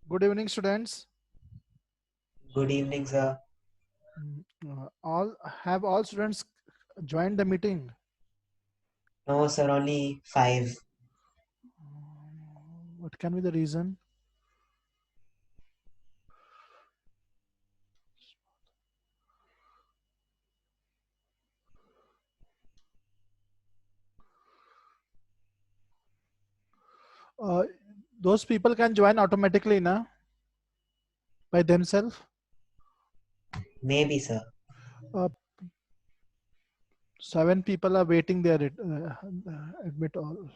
Good evening, students. Good evening, sir. All students joined the meeting? No, sir, only 5. What can be the reason? Those people can join automatically, na? By themselves. Maybe, sir. 7 people are waiting there. Admit all.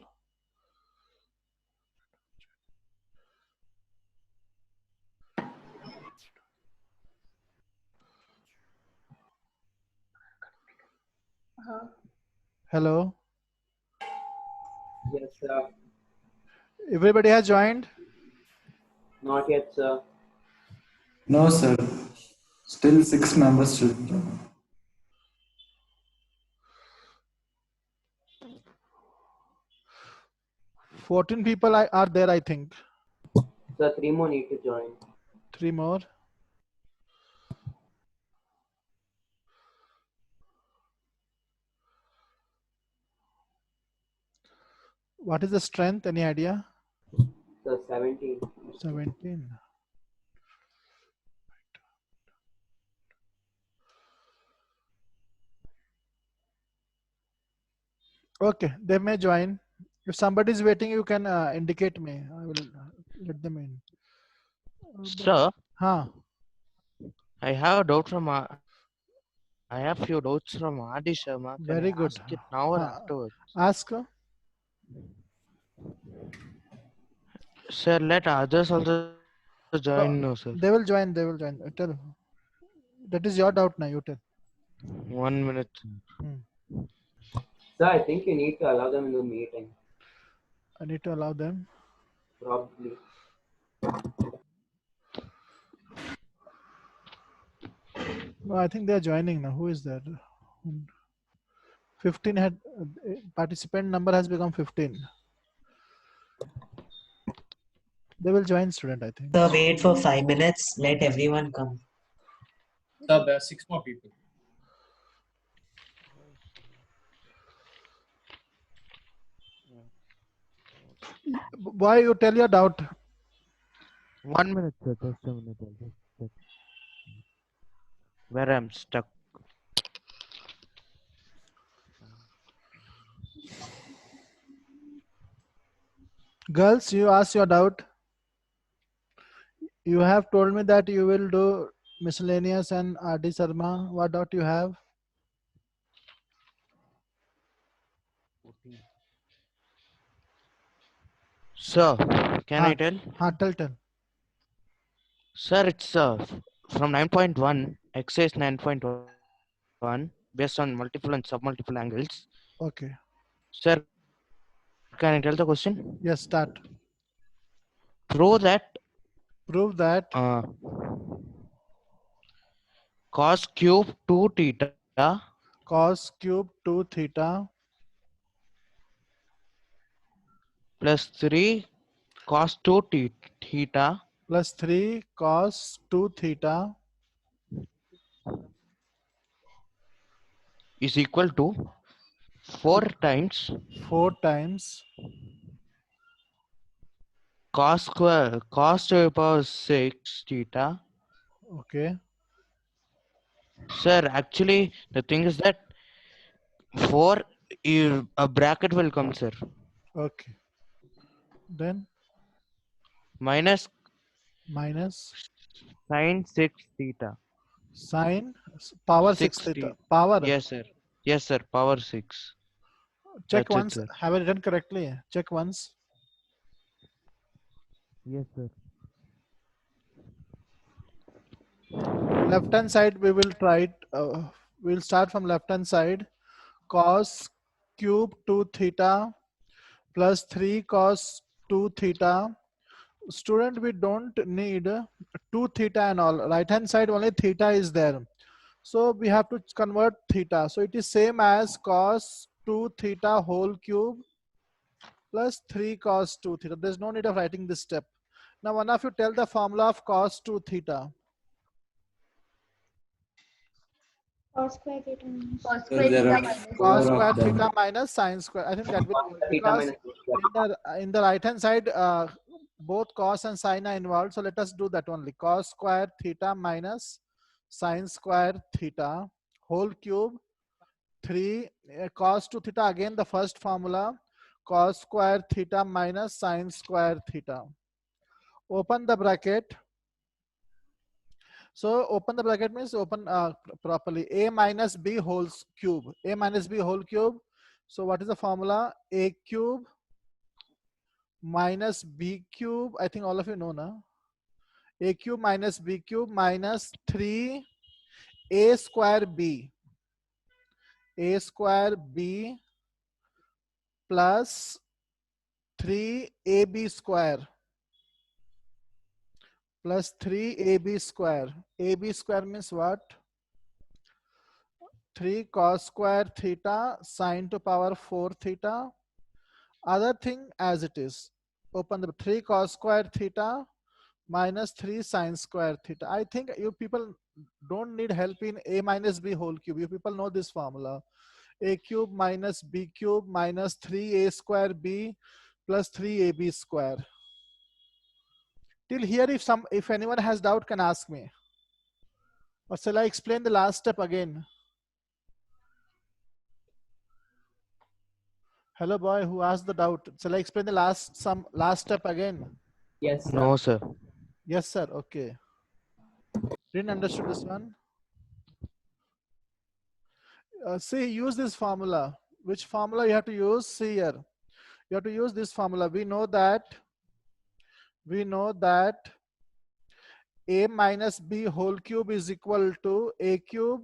Hello. Yes, sir. Everybody has joined? Not yet, sir. No, sir. Still 6 members should join. 14 people are there, I think. Sir, 3 more need to join. 3 more. What is the strength? Any idea? Sir, 17. 17. Okay, they may join. If somebody is waiting, you can indicate me. I will let them in. Sir, Huh. I have a doubt from I have few doubts from Adi Sharma. Can Very I good. ask it now or afterwards? Ask. Sir, let others also join now, sir. They will join. They will join. Tell. That is your doubt now. You tell. 1 minute. Sir, I think you need to allow them in the meeting. I need to allow them. Probably. No, I think they are joining now. Who is that? 15 had participant number has become 15. They will join, student, I think. Sir, wait for 5 minutes. Let everyone come. Sir, there are 6 more people. Why you tell your doubt? 1 minute, sir. Just a minute. I'll just check. Where I'm stuck. Girls, you ask your doubt. You have told me that you will do miscellaneous and RD Sarma. What doubt you have? Sir, can I tell? Tell. Sir, it's from 9.1, exercise 9.1, based on multiple and submultiple angles. Okay. Sir, can I tell the question? Yes, start. Prove that cos cube 2 theta cos cube 2 theta plus 3 cos 2 theta plus 3 cos 2 theta is equal to 4 times cos to the power 6 theta okay Sir, actually, the thing is that for a bracket will come, sir. Okay. Then Minus minus sine 6 theta. sine power 6 6 theta. theta. Power. Yes, sir. Yes, sir. Power 6. Check That's it, once. sir. Have I written correctly? Check once. Yes, sir. Left hand side we will try it. We'll start from left hand side. Cos cube 2 theta plus 3 cos 2 theta. Student, we don't need 2 theta and all. Right hand side only theta is there. So we have to convert theta. So it is same as cos 2 theta whole cube plus 3 cos 2 theta. There's no need of writing this step. Now one of you tell the formula of cos 2 theta. Cos square theta minus Cos Sir, square there theta are minus Cos four square of them. theta minus sine square. I think that will work Theta because minus cos square. in the right hand side both cos and sine are involved. So let us do that only. Cos square theta minus sine square theta whole cube 3 cos 2 theta, again the first formula, cos square theta minus sine square theta. Open the bracket. So open the bracket means open properly. A minus b whole cube. A minus b whole cube. So what is the formula? A cube minus b cube. I think all of you know now. A cube minus b cube minus 3 a square b. A square b plus 3ab square plus 3ab square. Ab square means what? 3 cos square theta sine to power 4 theta. Other thing as it is. Open the 3 cos square theta minus 3 sine square theta. I think you people don't need help in a minus b whole cube. You people know this formula. A cube minus b cube minus 3a square b plus 3ab square. Till here, if anyone has doubt, can ask me. Or shall I explain the last step again? Hello, boy, who asked the doubt? Shall I explain the last step again? Yes, sir. No, sir. Yes, sir. Okay. Didn't understood this one. See, use this formula. Which formula you have to use? See here. You have to use this formula. We know that a minus b whole cube is equal to a cube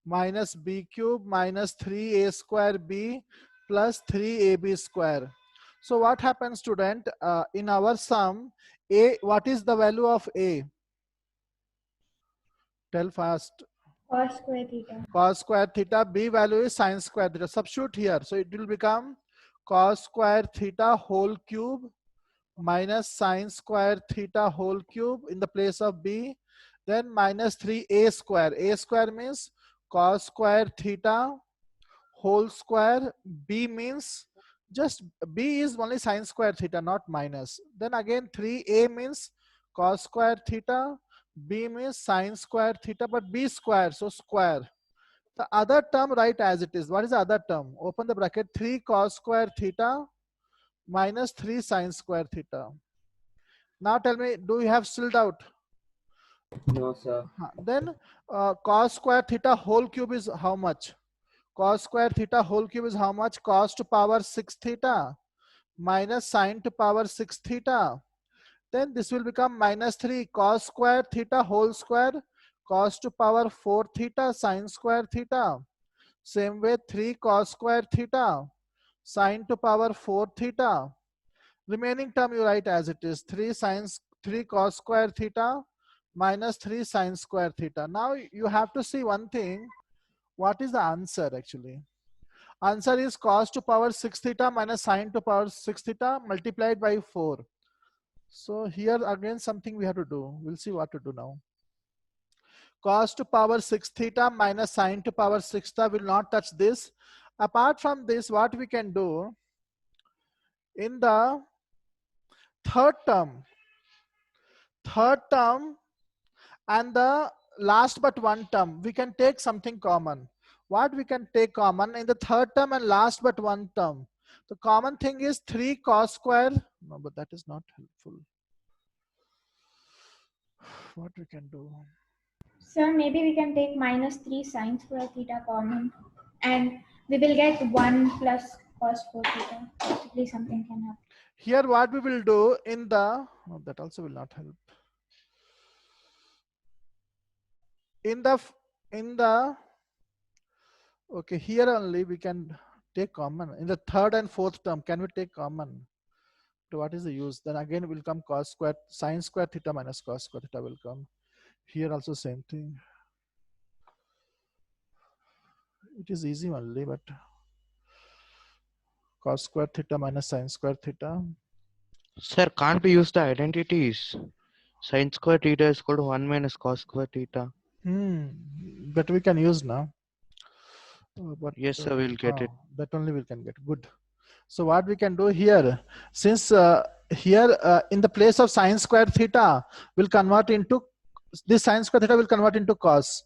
minus b cube minus 3a square b plus 3ab square. So what happens, student? In our sum, a, what is the value of a? Tell fast. cos square theta. Cos square theta. B value is sine square theta. Substitute here. So it will become cos square theta whole cube minus sine square theta whole cube in the place of b. Then minus 3a square. A square means cos square theta whole square. B means just b is only sine square theta, not minus. Then again 3a means cos square theta. B means sine square theta, but b square, so square. The other term write as it is. What is the other term? Open the bracket. 3 cos square theta minus 3 sine square theta. Now tell me, do you have still doubt? No, sir. Then cos square theta whole cube is how much? Cos square theta whole cube is how much? Cos to power 6 theta minus sine to power 6 theta. Then this will become minus 3 cos square theta whole square cos to power 4 theta sine square theta. Same way 3 cos square theta sine to power 4 theta. Remaining term you write as it is. 3 cos square theta minus 3 sine square theta. Now you have to see one thing. What is the answer actually? Answer is cos to power 6 theta minus sine to power 6 theta multiplied by 4. So here again something we have to do. We'll see what to do now. Cos to power 6 theta minus sine to power 6 theta will not touch this. Apart from this, what we can do in the third term and the last but one term, we can take something common. What we can take common in the third term and last but one term? The common thing is 3 cos square. No, but that is not helpful. What we can do? Sir, maybe we can take -3 sine square theta common, and we will get 1 plus cos 4 theta. Possibly something can happen. Here what we will do in the, no, that also will not help. In the, okay, here only we can take common. In the third and fourth term, can we take common? So what is the use? Then again it will come cos square, sine square theta minus cos square theta will come. Here also same thing. It is easy only, but cos square theta minus sine square theta. Sir, can't we use the identities? Sin square theta is equal to 1 minus cos square theta. But we can use now. But Yes, sir, we'll get it. that only we can get. Good. So what we can do here, since here in the place of sine square theta will convert into, this sine square theta will convert into cos.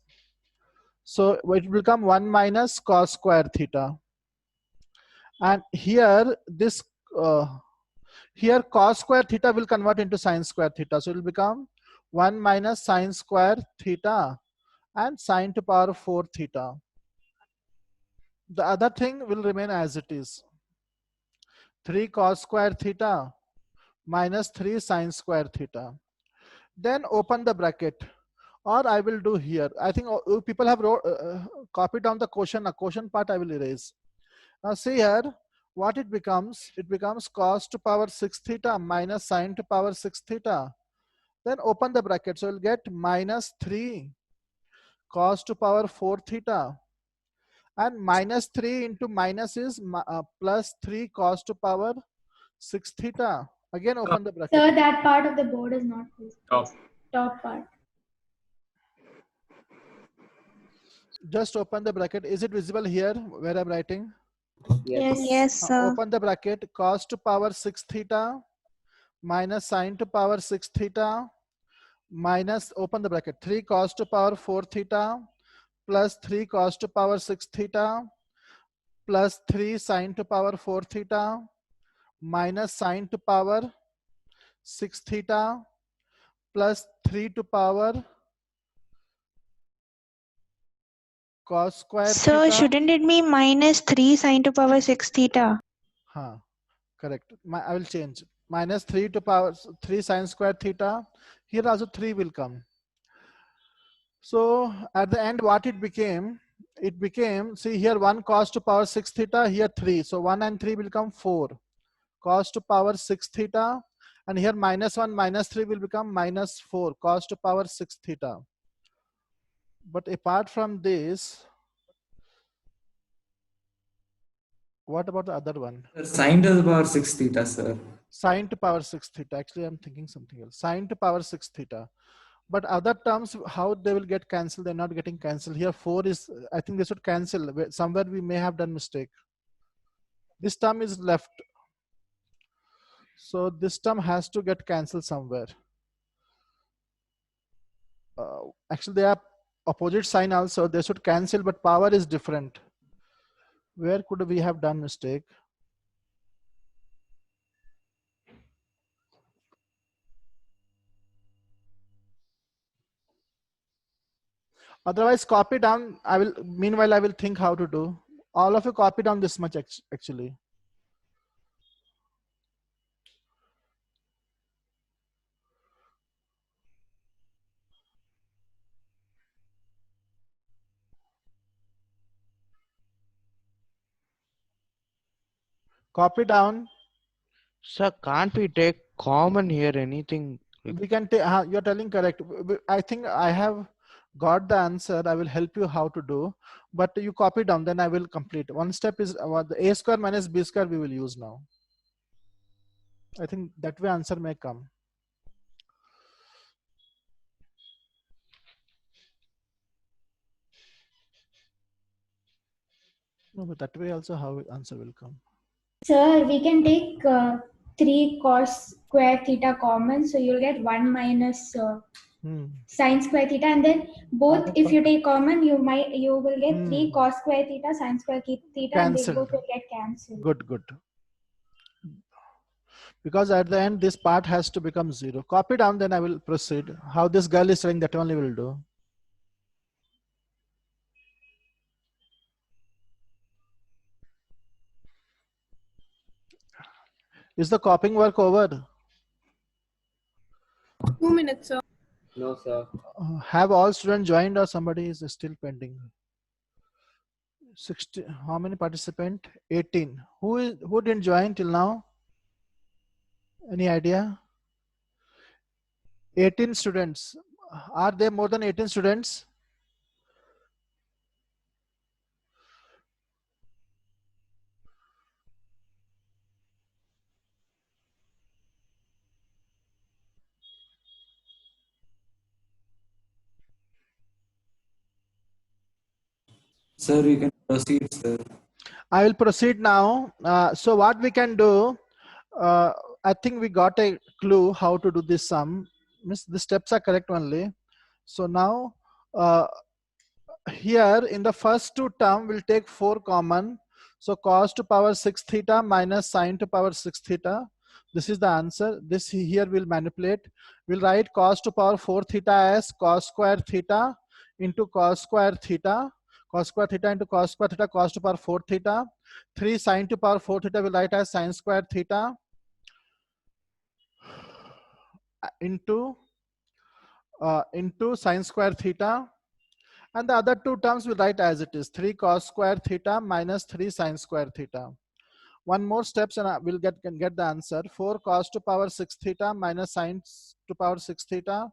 So it will become 1 minus cos square theta. And here this here cos square theta will convert into sine square theta. So it will become 1 minus sine square theta and sine to power 4 theta. The other thing will remain as it is. 3 cos square theta minus 3 sine square theta. Then open the bracket, or I will do here. I think people have copied down the quotient. A quotient part I will erase. Now see here what it becomes. It becomes cos to power 6 theta minus sine to power 6 theta. Then open the bracket. So you'll get minus 3 cos to power 4 theta. And minus 3 into minus is plus 3 cos to power 6 theta. Again open the bracket. Sir, that part of the board is not visible. Top. Top part. Just open the bracket. Is it visible here where I'm writing? Yes. Yes, sir. Open the bracket. Cos to power 6 theta minus sine to power 6 theta minus, open the bracket, 3 cos to power 4 theta plus 3 cos to power 6 theta plus 3 sine to power 4 theta minus sine to power 6 theta plus 3 to power cos square Sir, theta. shouldn't it be minus 3 sine to power 6 theta? Correct. I will change. Minus 3 to power 3 sine square theta. Here also 3 will come. So at the end what it became, see here 1 cos to power 6 theta, here 3. So 1 and 3 will become 4 cos to power 6 theta, and here minus 1 minus 3 will become minus 4 cos to power 6 theta. But apart from this, what about the other one? Sine to the power 6 theta, sir. Sine to power 6 theta. Actually, I'm thinking something else. Sine to power 6 theta. But other terms, how they will get cancelled? They're not getting cancelled. Here 4 is, I think they should cancel. Somewhere we may have done mistake. This term is left. So this term has to get cancelled somewhere. Actually, they are opposite sign also. They should cancel, but power is different. Where could we have done mistake? Otherwise, copy down. Meanwhile, I will think how to do. All of you copy down this much actually. Copy down. Sir, can't we take common here anything? We can take, you're telling correct. I think I have got the answer. I will help you how to do, but you copy down, then I will complete. One step is the a square minus b square we will use now. I think that way answer may come. No, but that way also how answer will come. Sir, we can take 3 cos square theta common, so you'll get 1 minus sine square theta, and then both, Other if you part- take common, you will get 3 Hmm. cos square theta sine square theta, and they Cancelled. both will get cancelled. Good, good. Because at the end, this part has to become 0. Copy down, then I will proceed. How this girl is saying, that only will do. Is the copying work over? 2 minutes, sir. No, sir. Have all students joined or somebody is still pending? 60. How many participant? 18. Who didn't join till now? Any idea? 18 students. Are there more than 18 students? Sir, you can proceed, sir. I will proceed now. So what we can do, I think we got a clue how to do this sum. Miss, the steps are correct only. So now here in the first two term, we'll take 4 common. So cos to power 6 theta minus sine to power 6 theta. This is the answer. This here we'll manipulate. We'll write cos to power 4 theta as cos square theta into cos square theta. Cos square theta into cos square theta, cos to power 4 theta. 3 sine to power 4 theta we'll write as sine square theta into sine square theta. And the other two terms we'll write as it is. 3 cos square theta minus 3 sine square theta. One more steps and we'll get the answer. 4 cos to power 6 theta minus sine to power 6 theta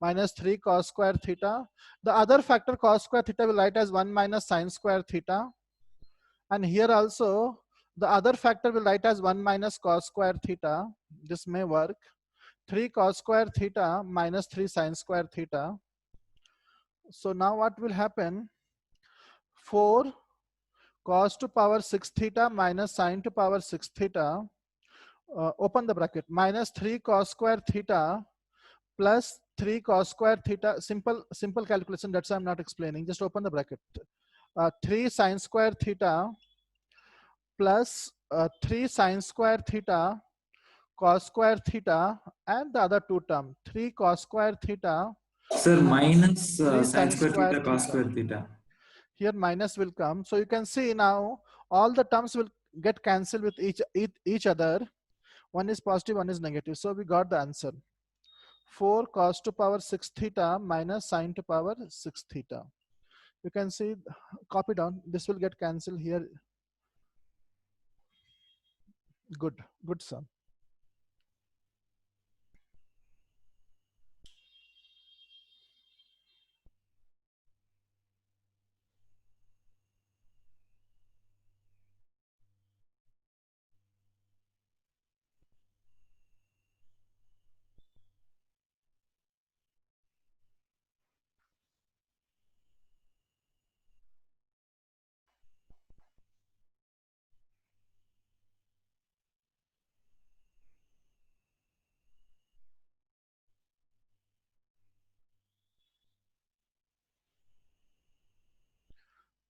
minus 3 cos square theta. The other factor cos square theta will write as 1 minus sine square theta. And here also the other factor will write as 1 minus cos square theta. This may work. 3 cos square theta minus 3 sine square theta. So now what will happen? 4 cos to power 6 theta minus sine to power 6 theta, open the bracket, minus 3 cos square theta plus 3 cos square theta. Simple calculation, that's why I'm not explaining. Just open the bracket. 3 sine square theta plus 3 sine square theta cos square theta, and the other two term 3 cos square theta. Sir, minus 3 sine sine square square theta cos theta. square theta. Here minus will come. So you can see now all the terms will get cancelled with each other. One is positive, one is negative. So we got the answer. 4 cos to power 6 theta minus sine to power 6 theta. You can see, copy down. This will get cancelled here. Good sum.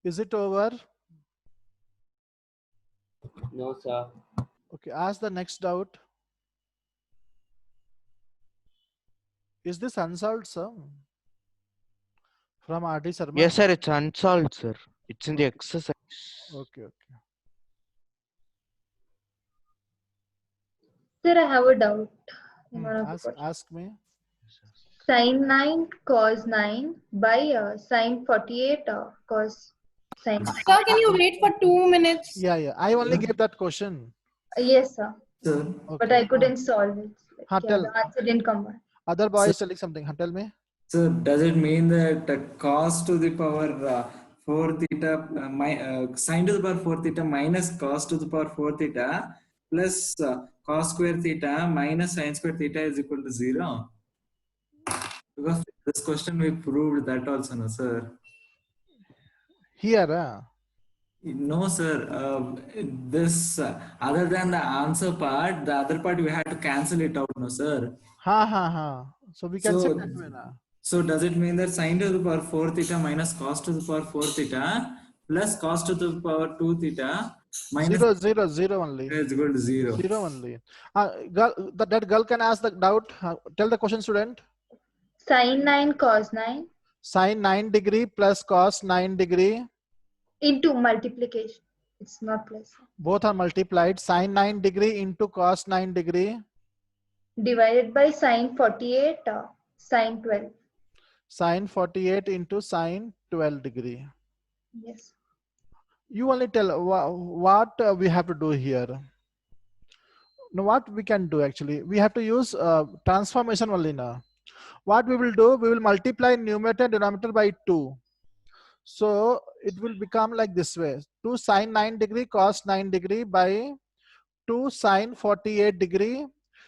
Is it over? No, sir. Okay, ask the next doubt. Is this unsolved, sir? From RD Sharma? Yes, sir. It's unsolved, sir. It's in the exercise. Okay. Sir, I have a doubt. in one of the questions. Ask me. Sin 9 cos 9 by sin 48 cos sin. Sir, can you wait for 2 minutes? Yeah. I only gave that question. Yes, sir. Sir, But I couldn't solve it. Like, tell. the answer didn't come back. Other boy is telling something. Tell me. sir, does it mean that cos to the power 4 theta, sine to the power 4 theta minus cos to the power 4 theta plus cos square theta minus sine square theta is equal to 0? Because this question we proved that also, no, sir. Here, No, sir. This other than the answer part, the other part we had to cancel it out, no, sir. ha. So we can say So, that way now. so does it mean that sine to the power 4 theta minus cos to the power 4 theta plus cos to the power 2 theta minus 0 only. is equal to 0. 0 only. Girl, that girl can ask the doubt. Tell the question, student. Sine 9 cos 9 Sine 9 degree plus cos 9 degree. into multiplication. It's not plus. Both are multiplied. Sine 9 degree into cos 9 degree. Divided by sine 48 sine 12. Sine 48 into sine 12 degree. Yes. You only tell what we have to do here. Now what we can do actually, we have to use transformation only now. What we will do, we will multiply numerator and denominator by 2. So it will become like this way. 2 sine 9 degree cos 9 degree by 2 sine 48 degree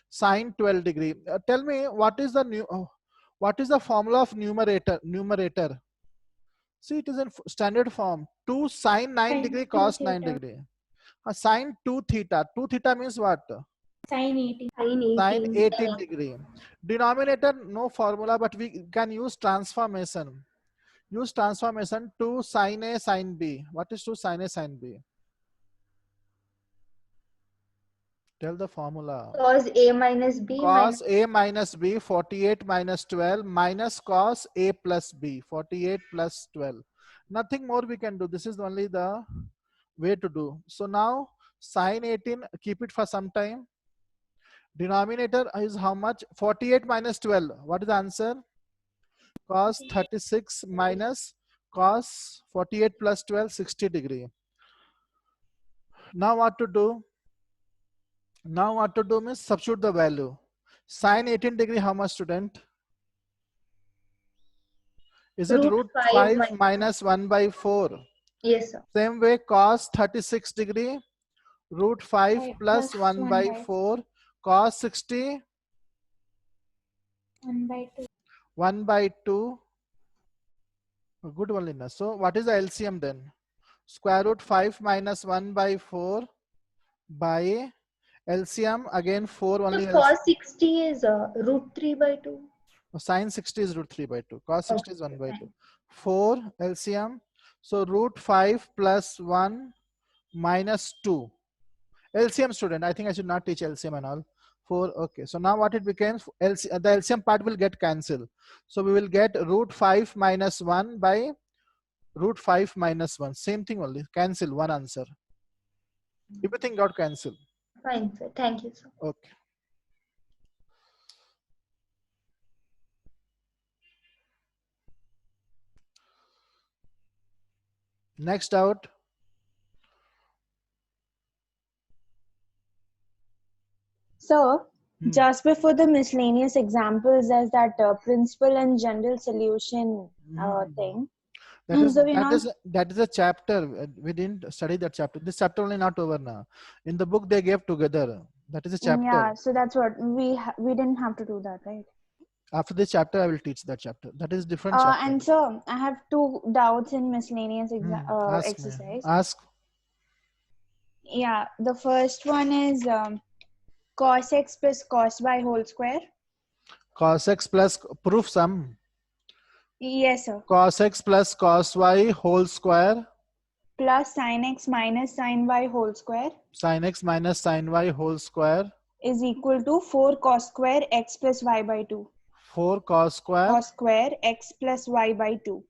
sine 12 degree. Tell me what is the formula of numerator? See, it is in standard form. 2 sine 9 Sine degree 2 cos 9 theta. degree. Sine 2 theta. 2 theta means what? Sine 18. Sine 18 degree. Denominator, no formula, but we can use transformation. Use transformation. 2 sine A sine B. What is 2 sine A sine B? Tell the formula. Cos A minus B Cos A minus B, 48 minus 12 minus cos A plus B, 48 plus 12. Nothing more we can do. This is only the way to do. So now sine 18, keep it for some time. Denominator is how much? 48 minus 12. What is the answer? Cos 36 minus cos 48 plus 12, 60 degree. Now what to do? Now what to do means substitute the value. Sine 18 degree, how much, student? Is it root 5 minus 1 by 4? Yes, sir. Same way, cos 36 degree, root 5 plus 1 by 4, cos 60, 1 by 2. 1 by 2. Good one, Lina. So what is the LCM then? Square root 5 minus 1 by 4 by LCM, again 4 only. So cos 60 is root 3 by 2. Sine 60 is root 3 by 2. Cos 60 is 1 by 2. 4 LCM. So root 5 plus 1 minus 2. LCM, student. I think I should not teach LCM and all. 4. Okay. So now what it becomes? The LCM part will get cancelled. So we will get root 5 minus 1 by root 5 minus 1. Same thing only. Cancel one answer. Everything got cancelled. Fine, sir. Thank you, sir. Okay. Next doubt. So, just before the miscellaneous examples, there's that principal and general solution thing. That is a chapter. We didn't study that chapter. This chapter only not over now. In the book they gave together. That is a chapter. Yeah, so that's what we didn't have to do that, right? After this chapter, I will teach that chapter. That is different chapter. And so I have 2 doubts in miscellaneous Ask exercise. Ask. Yeah, the first one is cos x plus cos y whole square. Cos x plus, proof sum. Yes, sir. Cos x plus cos y whole square. Plus sin x minus sin y whole square. Sin x minus sin y whole square. Is equal to 4 cos square x plus y by 2. 4 cos square. Cos square x plus y by 2.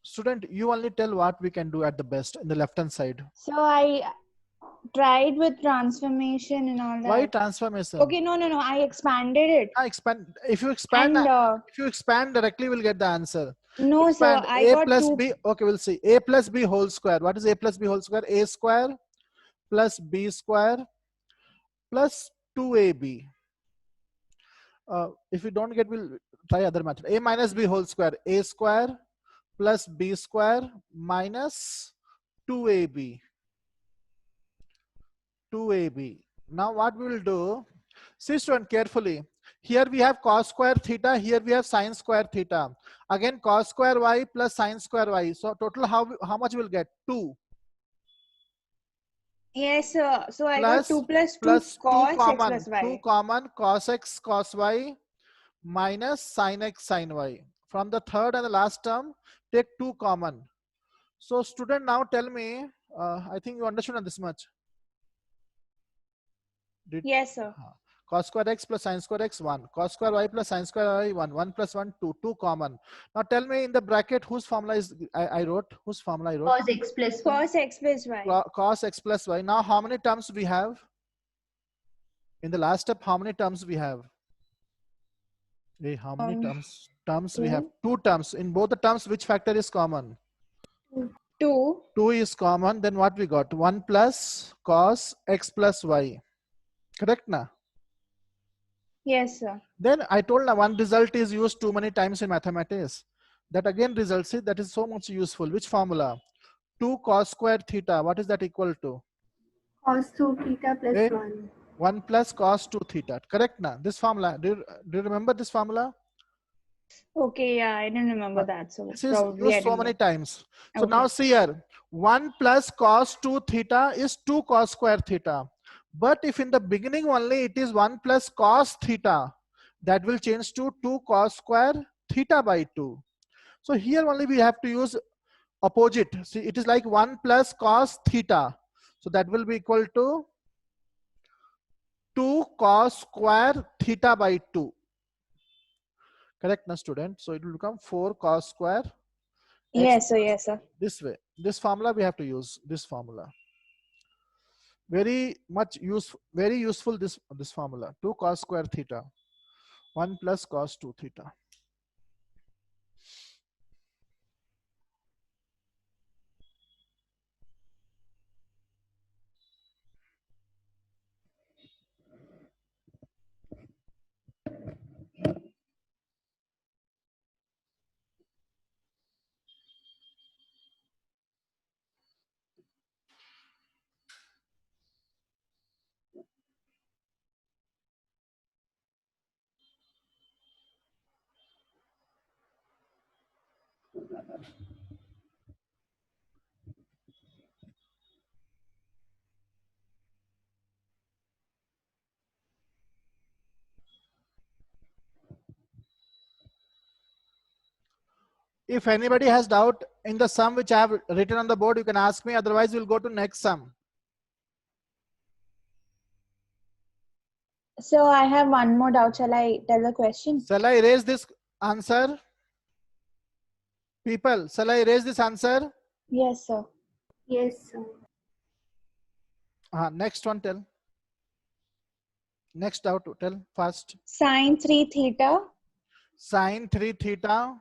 Student, you only tell what we can do at the best in the left hand side. So I tried with transformation and all that. Why transformation? Okay, no. I expanded it. If you expand directly, we'll get the answer. No, Expand sir. I a got plus 2. b. Okay, we'll see. A plus b whole square. What is a plus b whole square? A square plus b square plus 2ab. If you don't get, we'll try other method. A minus b whole square. A square plus b square minus 2ab. 2ab. Now what we will do? See, student, carefully. Here we have cos square theta. Here we have sin square theta. Again, cos square y plus sin square y. So total, how much we'll get? 2. Yes, sir. So I Plus- got 2 plus 2 plus 2 cos x common. plus y. 2 common cos x cos y minus sin x sin y. From the third and the last term, take 2 common. So student, now tell me, I think you understood this much. Yes, sir. Cos square x plus sin square x 1. Cos square y plus sin square y 1. 1 plus 1 2. 2 common. Now tell me in the bracket whose formula is I wrote? Whose formula I wrote? Cos x plus y. Cos x plus y. Cos x plus y. Now how many terms we have? In the last step, how many terms we have? Hey, how many terms? Terms we have 2 terms. In both the terms, which factor is common? 2. 2 is common. Then what we got? 1 plus cos x plus y. Correct na? Yes, sir. Then I told now one result is used too many times in mathematics. That again result, see, that is so much useful. Which formula? 2 cos square theta. What is that equal to? Cos 2 theta plus Eh? 1. 1 plus cos 2 theta. Correct na? This formula. Do you remember this formula? Okay, yeah, I didn't remember that. So This is probably I used so didn't many get- times. So Okay. now see here. 1 plus cos 2 theta is 2 cos square theta. But if in the beginning only it is 1 plus cos theta, that will change to 2 cos square theta by 2. So here only we have to use opposite. See, it is like 1 plus cos theta. So that will be equal to 2 cos square theta by 2. Correct, na student? So it will become 4 cos square. Yes, sir. Yes, sir. This way. This formula we have to use. This formula. Very much useful. Very useful. This formula. 2 cos square theta. 1 plus cos 2 theta. If anybody has doubt in the sum which I have written on the board, you can ask me. Otherwise, we'll go to next sum. So I have one more doubt. Shall I tell the question? Shall I erase this answer? People, shall I erase this answer? Yes, sir. Yes, sir. Next one, tell. Next doubt, tell first. Sin 3 theta Sin 3 theta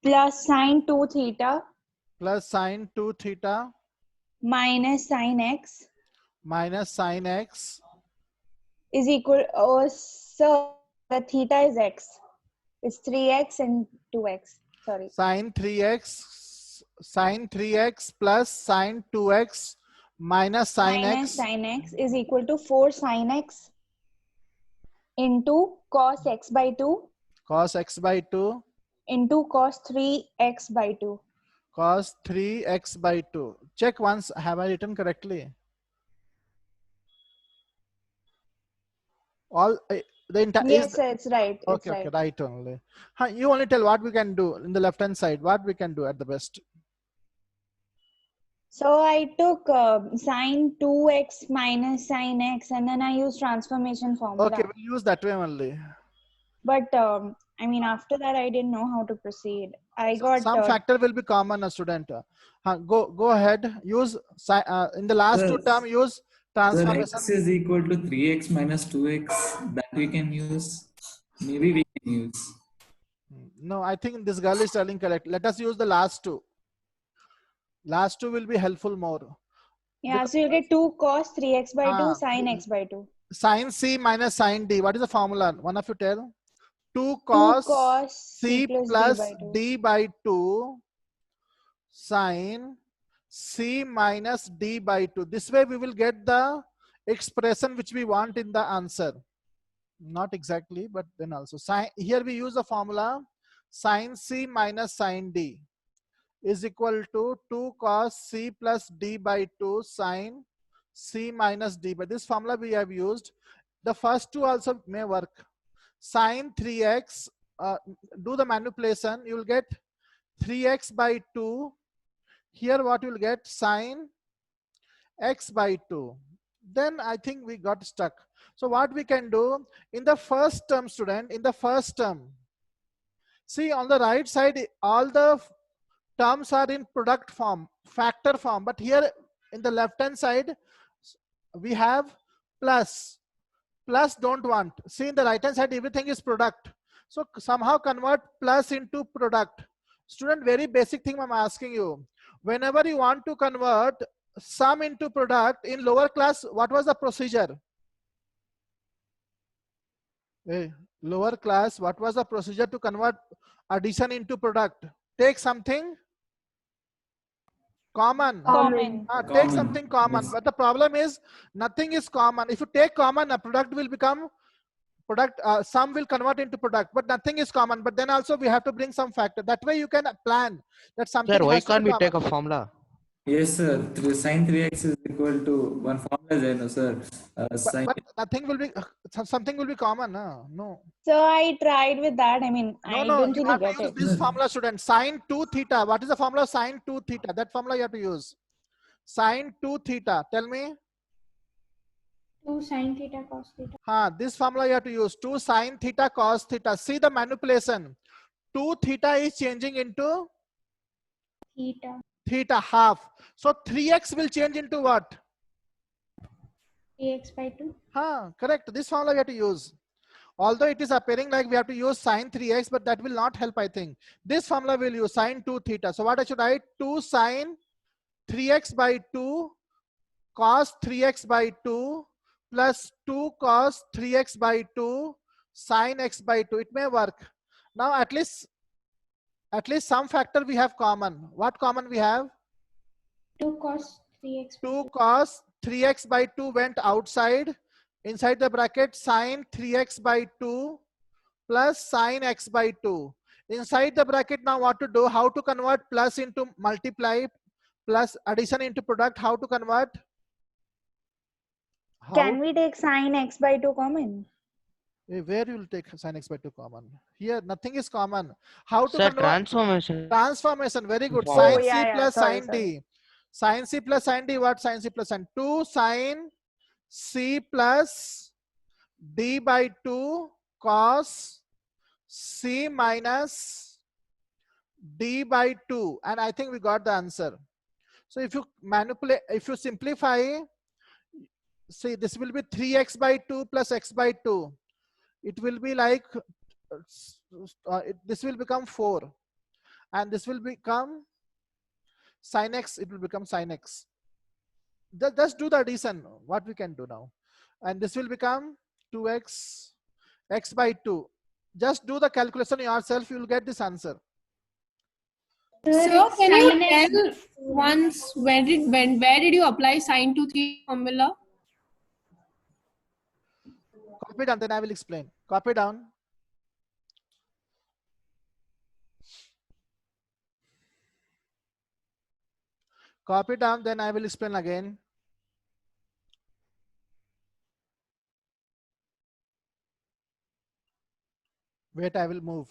plus sin 2 theta plus sin 2 theta minus sin x minus sin x is equal. Oh, so the theta is x. It's 3x and 2x. Sorry. sin 3x plus sin 2x minus sin Minus x sin x is equal to 4 sin x into cos x by 2 cos x by 2 into cos 3x by 2. cos 3x by 2. Check once, have I written correctly? All the entire Yes, sir, it's right. It's okay, right. okay, right only. You only tell what we can do in the left hand side, what we can do at the best. So I took sin 2x minus sin x and then I used transformation formula. Okay, we'll use that way only. But I mean, after that, I didn't know how to proceed. I got Some factor will be common, a student. Go ahead. Use in the last two term. Use Sir, transformation. x is equal to 3x minus 2x. That we can use. Maybe we can use. No, I think this girl is telling correct. Let us use the last two. Last two will be helpful more. Yeah, so you get 2 cos 3x by 2 Ah. sin x by 2. Sin C minus sin D. What is the formula? One of you tell. 2 2 cos cos C plus plus d by 2. D by 2 sin C minus D by 2. This way we will get the expression which we want in the answer. Not exactly, but then also. Here we use the formula sin C minus sin D is equal to 2 cos C plus D by 2 sin C minus D. But this formula we have used. The first two also may work. sine 3x, do the manipulation, you will get 3x by 2. Here what you will get, sine x by 2. Then I think we got stuck. So what we can do, in the first term, student, in the first term, see on the right side, all the terms are in product form, factor form, but here in the left hand side, we have plus. Plus don't want. See in the right hand side, everything is product. So somehow convert plus into product. Student, very basic thing I'm asking you. Whenever you want to convert sum into product in lower class, what was the procedure? Lower class, what was the procedure to convert addition into product? Take something common. Common. Take something common. Yes. But the problem is nothing is common. If you take common, a product will become product, sum will convert into product, but nothing is common. But then also we have to bring some factor. That way you can plan that something Sir, why has to can't be we take common. a formula? Yes, sir. Sine 3x is equal to one formula, I know, sir. Sine. But nothing will be, something will be common. No. So I tried with that. I mean, No, I no, didn't you really have to get use it. this formula, student. Sine 2 theta. What is the formula? Sine 2 theta. That formula you have to use. Sine 2 theta. Tell me. 2 sine theta cos theta. This formula you have to use. 2 sine theta cos theta. See the manipulation. 2 theta is changing into Theta. theta half. So 3x will change into what? 3x by 2. Correct. This formula we have to use. Although it is appearing like we have to use sine 3x, but that will not help, I think. This formula will use sine 2 theta. So what I should write? 2 sine 3x by 2 cos 3x by 2 plus 2 cos 3x by 2 sine x by 2. It may work. Now at least some factor we have common. What common we have? 2 cos 3x. 2 cos 3x by 2 went outside. Inside the bracket, sine 3x by 2 plus sine x by 2. Inside the bracket, now what to do? How to convert plus into multiply, plus addition into product? How to convert? Can we take sine x by 2 common? Where you will take sine x by 2 common? Here nothing is common. How to Sir, convert? transformation. Transformation. Very good. Oh, Sine yeah, c yeah. plus Sorry, sine d. Sine c plus sine d. What? Sine c plus sine 2 sine c plus d by 2 cos c minus d by 2, and I think we got the answer. So if you manipulate, if you simplify, see this will be 3x by 2 plus x by 2. It will be like this will become 4, and this will become sin x. It will become sin x. Just do the addition. What we can do now, and this will become 2x x by 2. Just do the calculation yourself. You will get this answer. Sir, can Sin you x. tell once where did you apply sine to 3 formula? Copy down, then I will explain. Copy down. Copy down, then I will explain again. Wait, I will move.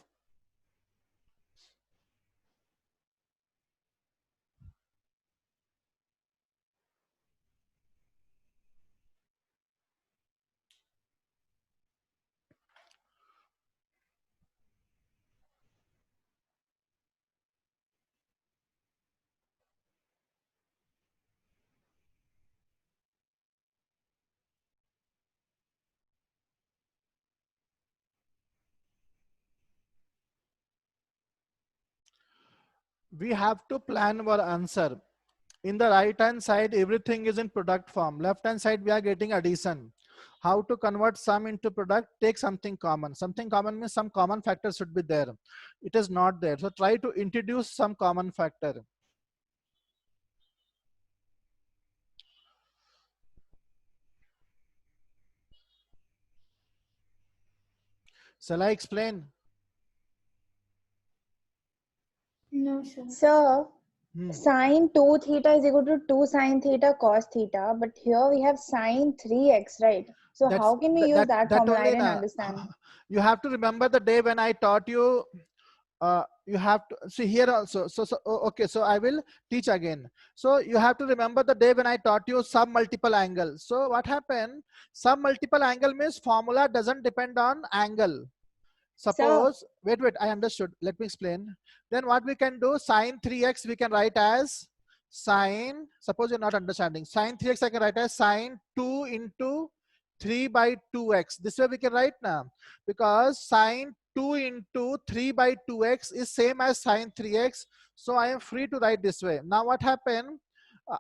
We have to plan our answer. In the right hand side, everything is in product form. Left hand side, we are getting addition. How to convert sum into product? Take something common. Something common means some common factor should be there. It is not there. So try to introduce some common factor. Shall I explain? No, sir. So, sine 2 theta is equal to 2 sine theta cos theta, but here we have sine 3x, right? So how can we use that formula? I didn't understand. you have to remember the day when I taught you. You have to see here also. Okay, so I will teach again. So you have to remember the day when I taught you sum multiple angle. So what happened? Sum multiple angle means formula doesn't depend on angle. Suppose, wait, I understood. Let me explain. Then what we can do, sine 3x we can write as sine, suppose you're not understanding, sine 3x I can write as sine 2 into 3 by 2x. This way we can write now, because sine 2 into 3 by 2x is same as sine 3x. So I am free to write this way. Now what happened?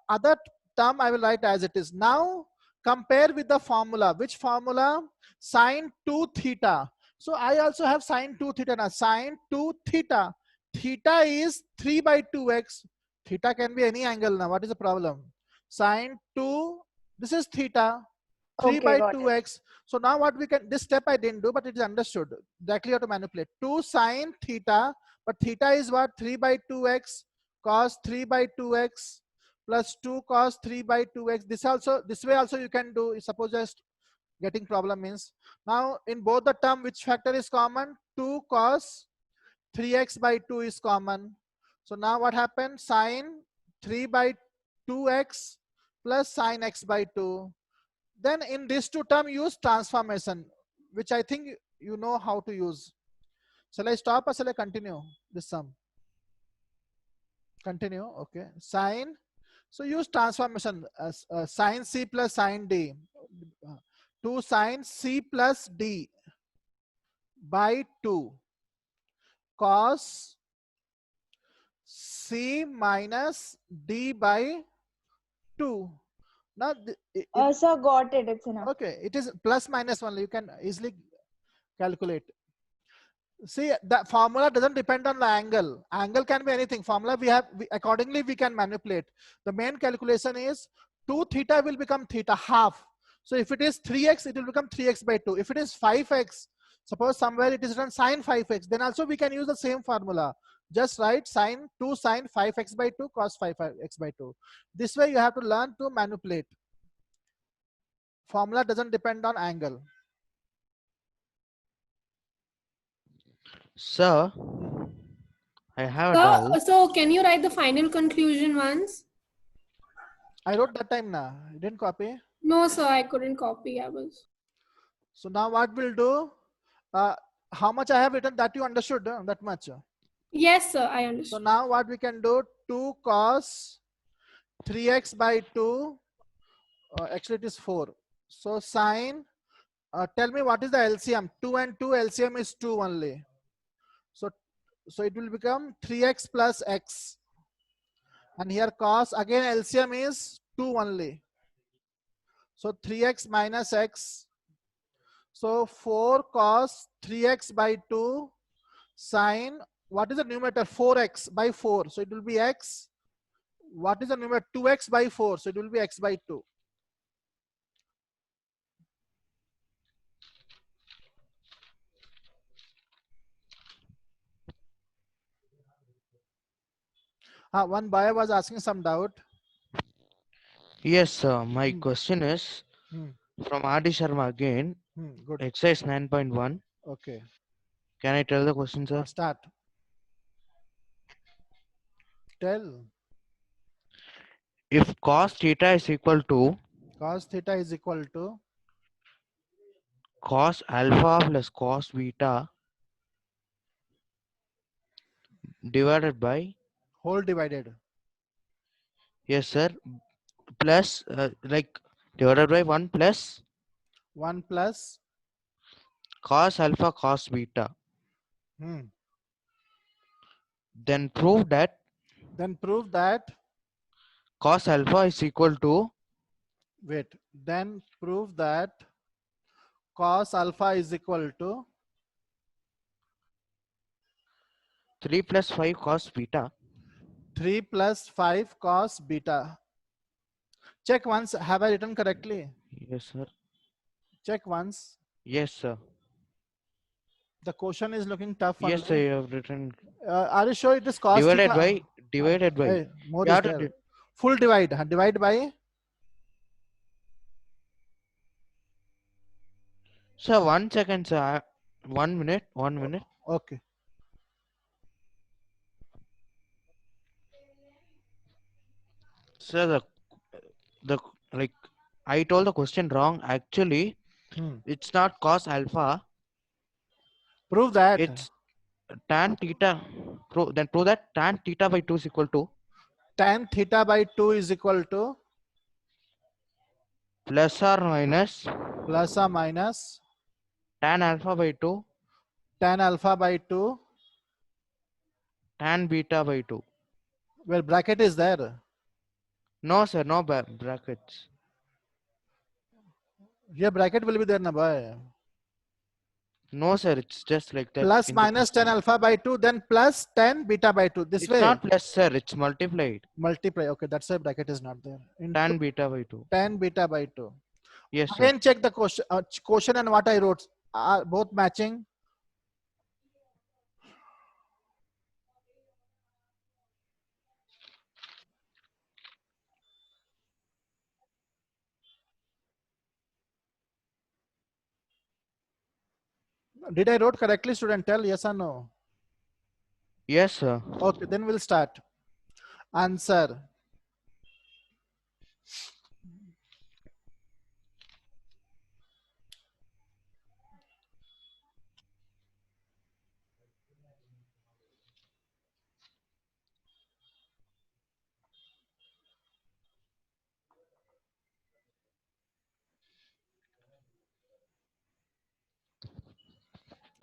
Other term I will write as it is. Now compare with the formula. Which formula? Sine 2 theta. So I also have sine 2 theta now. Sine 2 theta. Theta is 3 by 2x. Theta can be any angle now. What is the problem? Sine 2, this is theta. 3 Okay, by got it. 2x. So now what we can, this step I didn't do, but it is understood. Directly how to manipulate. 2 sine theta, but theta is what? 3 by 2x cos 3 by 2x plus 2 cos 3 by 2x. This way also you can do. Suppose just getting problem means, now in both the term which factor is common? 2 cos 3x by 2 is common. So now what happened? Sine 3 by 2x plus sine x by 2. Then in these two term use transformation, which I think you know how to use. Shall I stop or shall I continue this sum? Continue. Okay. Sine. So use transformation as sine c plus sine d. 2 sine c plus d by 2 cos c minus d by 2. Now Sir, got it. It's enough. okay, it is plus minus only. You can easily calculate. See, the formula doesn't depend on the angle. Angle can be anything. Formula accordingly we can manipulate. The main calculation is 2 theta will become theta half. So if it is 3x, it will become 3x by 2. If it is 5x, suppose somewhere it is written sine 5x, then also we can use the same formula. Just write sine 2 sine 5x by 2 cos 5x by 2. This way you have to learn to manipulate. Formula doesn't depend on angle. Sir, I have a doubt. So can you write the final conclusion once? I wrote that time now. You didn't copy? No, sir, I couldn't copy. So now what we'll do? How much I have written, that you understood, that much? Yes, sir, I So understood. now what we can do? 2 cos 3x by 2. Actually it is 4. So sine, tell me what is the LCM? 2 and 2 LCM is 2 only. So it will become 3x plus x. And here cos, again LCM is 2 only. So 3x minus x. So 4 cos 3x by 2 sine, what is the numerator? 4x by 4. So it will be x. What is the numerator? 2x by 4. So it will be x by 2. One boy was asking some doubt. Yes, sir. My question is from Adi Sharma again. Good. Exercise 9.1. Okay. Can I tell the question, sir? Start. Tell. If cos theta is equal to Cos theta is equal to cos alpha plus cos beta divided by, whole divided. yes, sir, plus like divided by 1 plus 1 plus cos alpha cos beta. Then prove that cos alpha is equal to, wait, then prove that cos alpha is equal to 3 plus 5 cos beta. 3 plus 5 cos beta. Check once, have I written correctly? Yes, sir. Check once. Yes, sir. The question is looking tough. Yes, sir, you have written. Are you sure it is cos Divided theta? by. Hey, more You is have to there. Full divide. Divide by. Sir, 1 second, sir. 1 minute, 1 minute. Okay. Sir, the like I told the question wrong. Actually, Hmm. it's not cos alpha. Prove that. It's tan theta. Then prove that tan theta by 2 is equal to Tan theta by 2 is equal to plus or minus plus or minus tan alpha by 2 tan alpha by 2, tan beta by 2. where bracket is there. No, sir, no brackets. Here bracket will be there, na boy. No, sir, it's just like that. Plus in the minus tan question. alpha by 2, then plus tan beta by 2. This It's way. not plus, sir, it's multiplied. Multiply. Okay, that's why bracket is not there. Into Tan beta by 2. tan beta by 2. Yes, sir. Again, check the question and what I wrote. Are both matching? Did I wrote correctly, student? Tell yes or no. Yes, sir. Okay, then we'll start. Answer.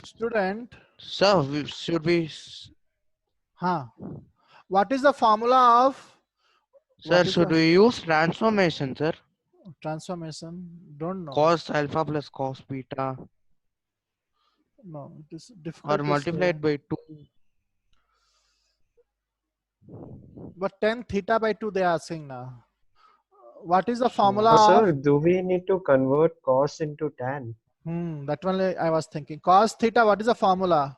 Student. Sir, should we? Huh. What is the formula of Sir, what is should the we use transformation, sir? transformation? Don't know. Cos alpha plus cos beta No, it is or difficult to say. multiplied by 2. But tan theta by 2 they are asking now. What is the formula Sir, of? do we need to convert cos into tan? That one I was thinking. Cos theta, what is the formula?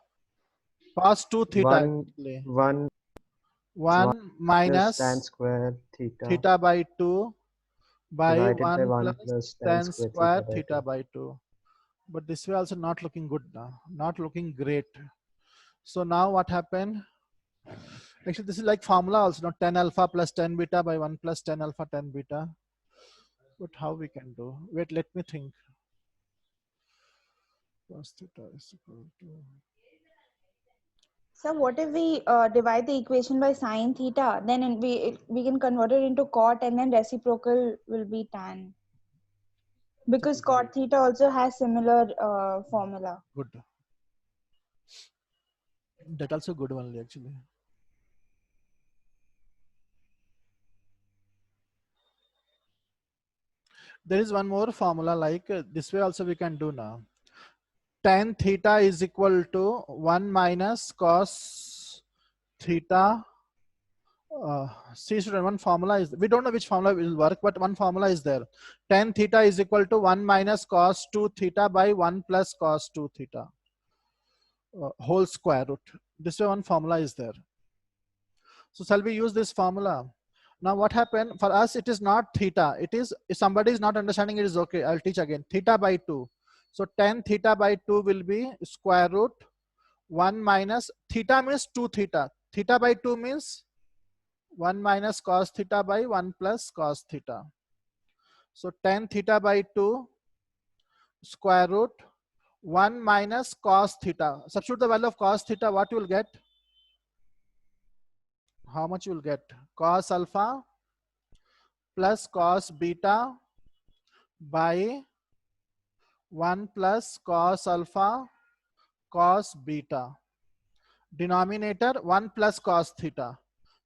Cos 2 theta. One 1 minus tan square theta theta by 2 by divided by 1 1 plus plus tan square square by theta 2. by 2. But this way also not looking good now. Not looking great. So now what happened? Actually, this is like formula also. Not tan alpha plus tan beta by 1 plus tan alpha tan beta. But how we can do? Wait, let me think. Cos theta is equal to. So what if we divide the equation by sine theta? Then we can convert it into cot, and then reciprocal will be tan. Because cot theta also has similar formula. Good. That also good only actually. There is one more formula like this way also we can do now. Tan theta is equal to 1 minus cos theta. See, student, one formula is, we don't know which formula will work, but one formula is there. Tan theta is equal to 1 minus cos 2 theta by 1 plus cos 2 theta. Whole square root. This way one formula is there. So shall we use this formula? Now what happened for us, it is not theta. It is, if somebody is not understanding, it is okay. I'll teach again. Theta by 2. So tan theta by 2 will be square root 1 minus, theta means 2 theta. Theta by 2 means 1 minus cos theta by 1 plus cos theta. So tan theta by 2 square root 1 minus cos theta. Substitute the value of cos theta, what you will get? How much you will get? Cos alpha plus cos beta by 1 plus cos alpha cos beta. Denominator 1 plus cos theta.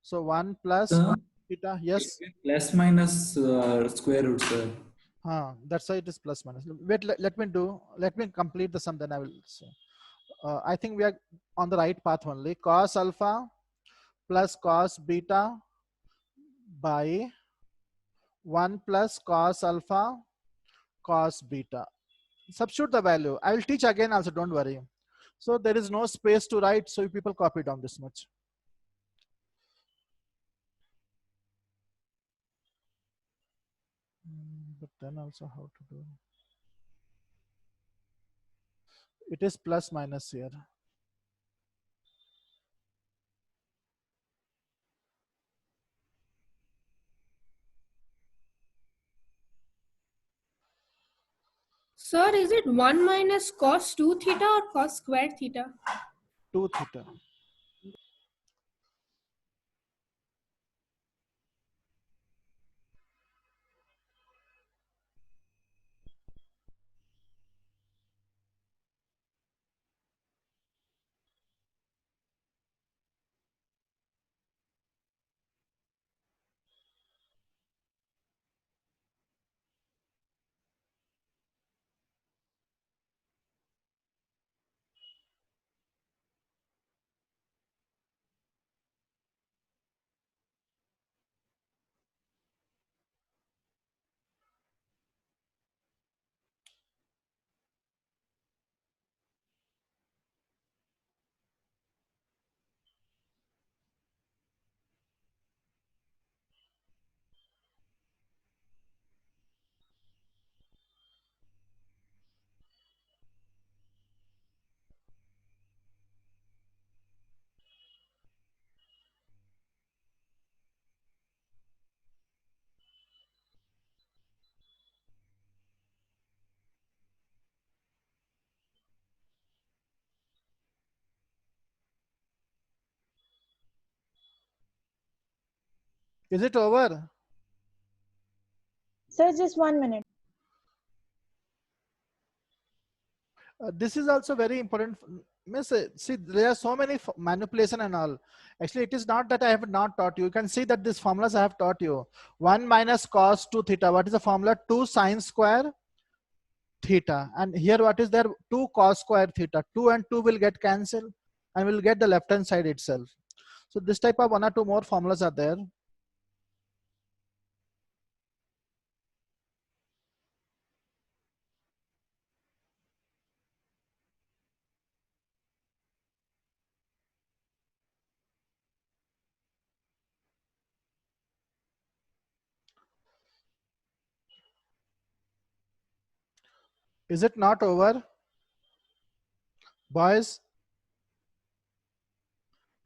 So 1 plus cos theta. Yes. Plus minus square root, sir. That's why it is plus minus. Wait, let me complete the sum, then I will say. I think we are on the right path only. Cos alpha plus cos beta by 1 plus cos alpha cos beta. Substitute the value. I will teach again also, don't worry. So there is no space to write, so people copy down this much. But then also how to do? It is plus minus here. Sir, is it 1 minus cos 2 theta or cos square theta? 2 theta. Is it over? Sir, just 1 minute. This is also very important. Miss, see, there are so many manipulation and all. Actually, it is not that I have not taught you. You can see that these formulas I have taught you. 1 minus cos 2 theta. What is the formula? 2 sine square theta. And here what is there? 2 cos square theta. 2 and 2 will get cancelled and we'll get the left hand side itself. So this type of 1 or 2 more formulas are there. Is it not over? Boys?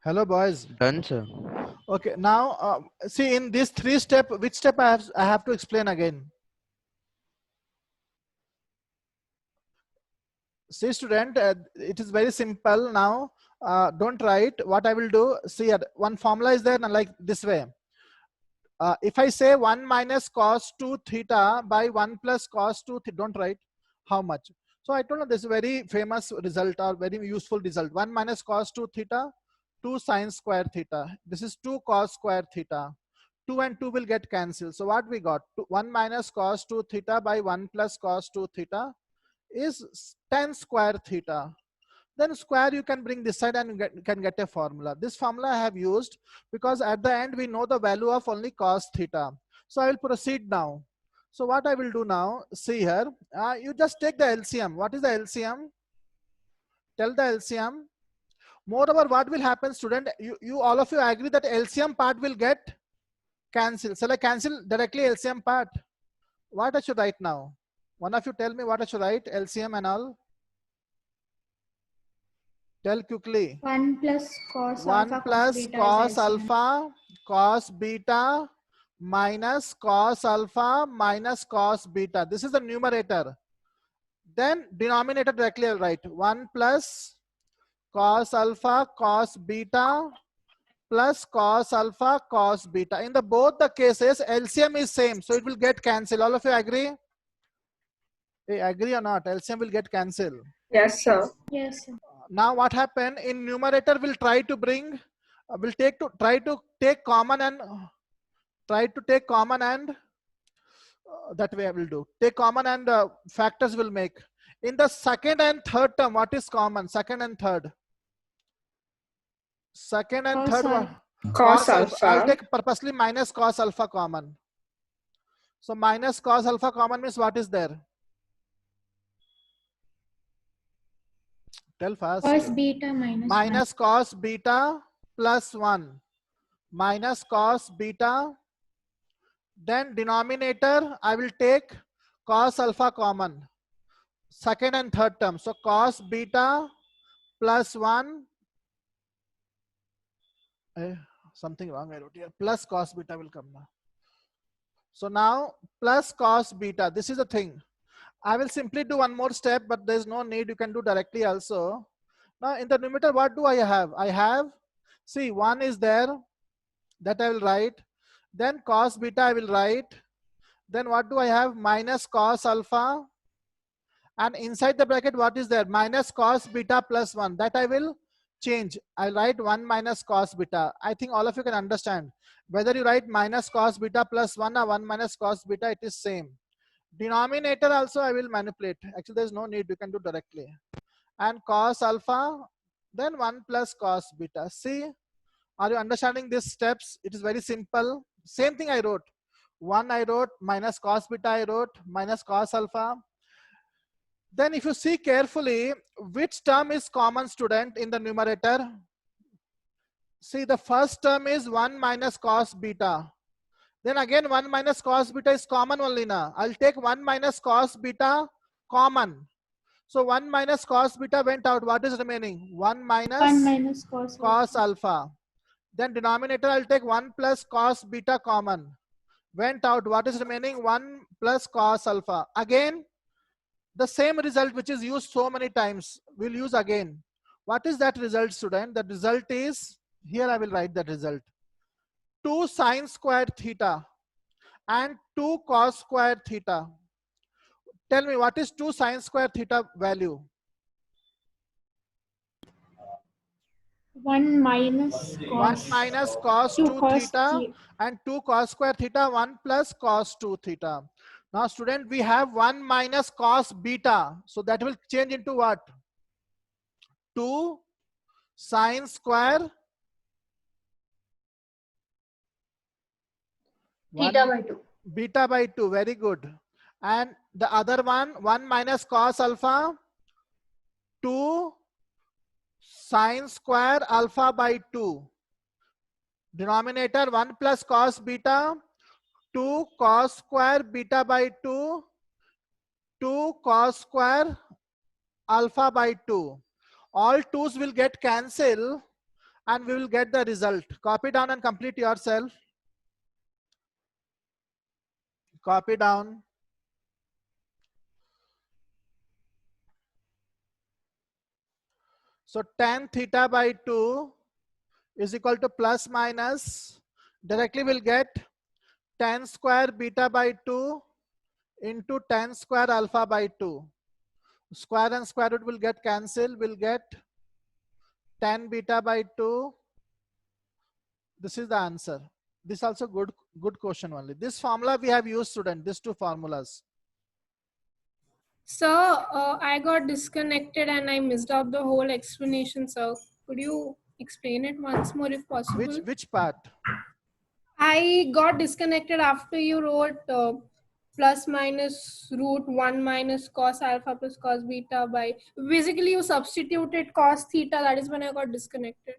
Hello, boys. Done, sir. Okay, now see in this 3 step, which step I have to explain again? See student, it is very simple now. Don't write. What I will do, see here, one formula is there like this way. If I say 1 minus cos 2 theta by 1 plus cos 2 theta, don't write how much. So I don't know, this is very famous result or very useful result. 1 minus cos 2 theta, 2 sine square theta. This is 2 cos square theta. 2 and 2 will get cancelled. So what we got? 1 minus cos 2 theta by 1 plus cos 2 theta is 10 square theta. Then square you can bring this side and you can get a formula. This formula I have used because at the end we know the value of only cos theta. So I will proceed now. So what I will do now, see here, you just take the LCM. What is the LCM? Tell the LCM. Moreover, what will happen, student? You all of you agree that LCM part will get cancelled. Shall I cancel directly LCM part? What I should write now? One of you tell me what I should write, LCM and all. Tell quickly. 1 plus cos 1 alpha plus beta cos is LCM. alpha cos beta minus cos alpha minus cos beta. This is the numerator. Then denominator directly I'll write 1 plus cos alpha cos beta plus cos alpha cos beta. In the both the cases LCM is same, so it will get cancelled. All of you agree? Hey, agree or not? LCM will get cancelled. Yes, sir. Yes, sir. Now what happened in numerator will try to bring try to take common and that way I will do. Take common and factors will make. In the second and third term, what is common? Second and third. Second and Cos third one. Cos I'll alpha. take purposely minus cos alpha common. So minus cos alpha common means what is there? Tell fast. Cos beta minus 1. Minus cos beta plus 1. Minus cos beta. Then denominator I will take cos alpha common. second and third term. So cos beta plus 1. Something wrong I wrote here. Plus cos beta will come now. So now plus cos beta. This is the thing. I will simply do one more step, but there's no need. You can do directly also. Now in the numerator, what do I have? I have, see, 1 is there. That I will write. Then cos beta I will write. Then what do I have? Minus cos alpha. And inside the bracket, what is there? Minus cos beta plus 1. That I will change. I'll write 1 minus cos beta. I think all of you can understand. Whether you write minus cos beta plus 1 or 1 minus cos beta, it is same. Denominator also I will manipulate. Actually, there's no need. You can do directly. And cos alpha, then 1 plus cos beta. See, are you understanding these steps? It is very simple. Same thing I wrote. 1 I wrote, minus cos beta I wrote, minus cos alpha. Then if you see carefully, which term is common, student, in the numerator? See, the first term is 1 minus cos beta. Then again 1 minus cos beta is common only now. I'll take 1 minus cos beta common. So 1 minus cos beta went out. What is remaining? 1 minus cos alpha. Then denominator I'll take 1 plus cos beta common. Went out. What is remaining? 1 plus cos alpha. Again, the same result which is used so many times, we'll use again. What is that result, student? The result is, here I will write that result. 2 sine squared theta and 2 cos squared theta. Tell me, what is 2 sine squared theta value? 1 minus 1 minus cos 2 cos theta and 2 cos square theta, 1 plus cos 2 theta. Now student, we have 1 minus cos beta. So that will change into what? 2 sine square Theta by 2. Beta by 2. Very good. And the other one, 1 minus cos alpha, 2 sine square alpha by 2. Denominator 1 plus cos beta, 2 cos square beta by 2, 2 cos square alpha by 2. All 2's will get cancelled and we will get the result. Copy down and complete yourself. Copy down. So tan theta by 2 is equal to plus minus. Directly we'll get tan square beta by 2 into tan square alpha by 2. Square and square root will get cancelled. We'll get tan beta by 2. This is the answer. This is also good question only. This formula we have used, student, these two formulas. Sir, I got disconnected and I missed out the whole explanation, sir. Could you explain it once more if possible? Which part? I got disconnected after you wrote plus minus root 1 minus cos alpha plus cos beta by, basically you substituted cos theta. That is when I got disconnected.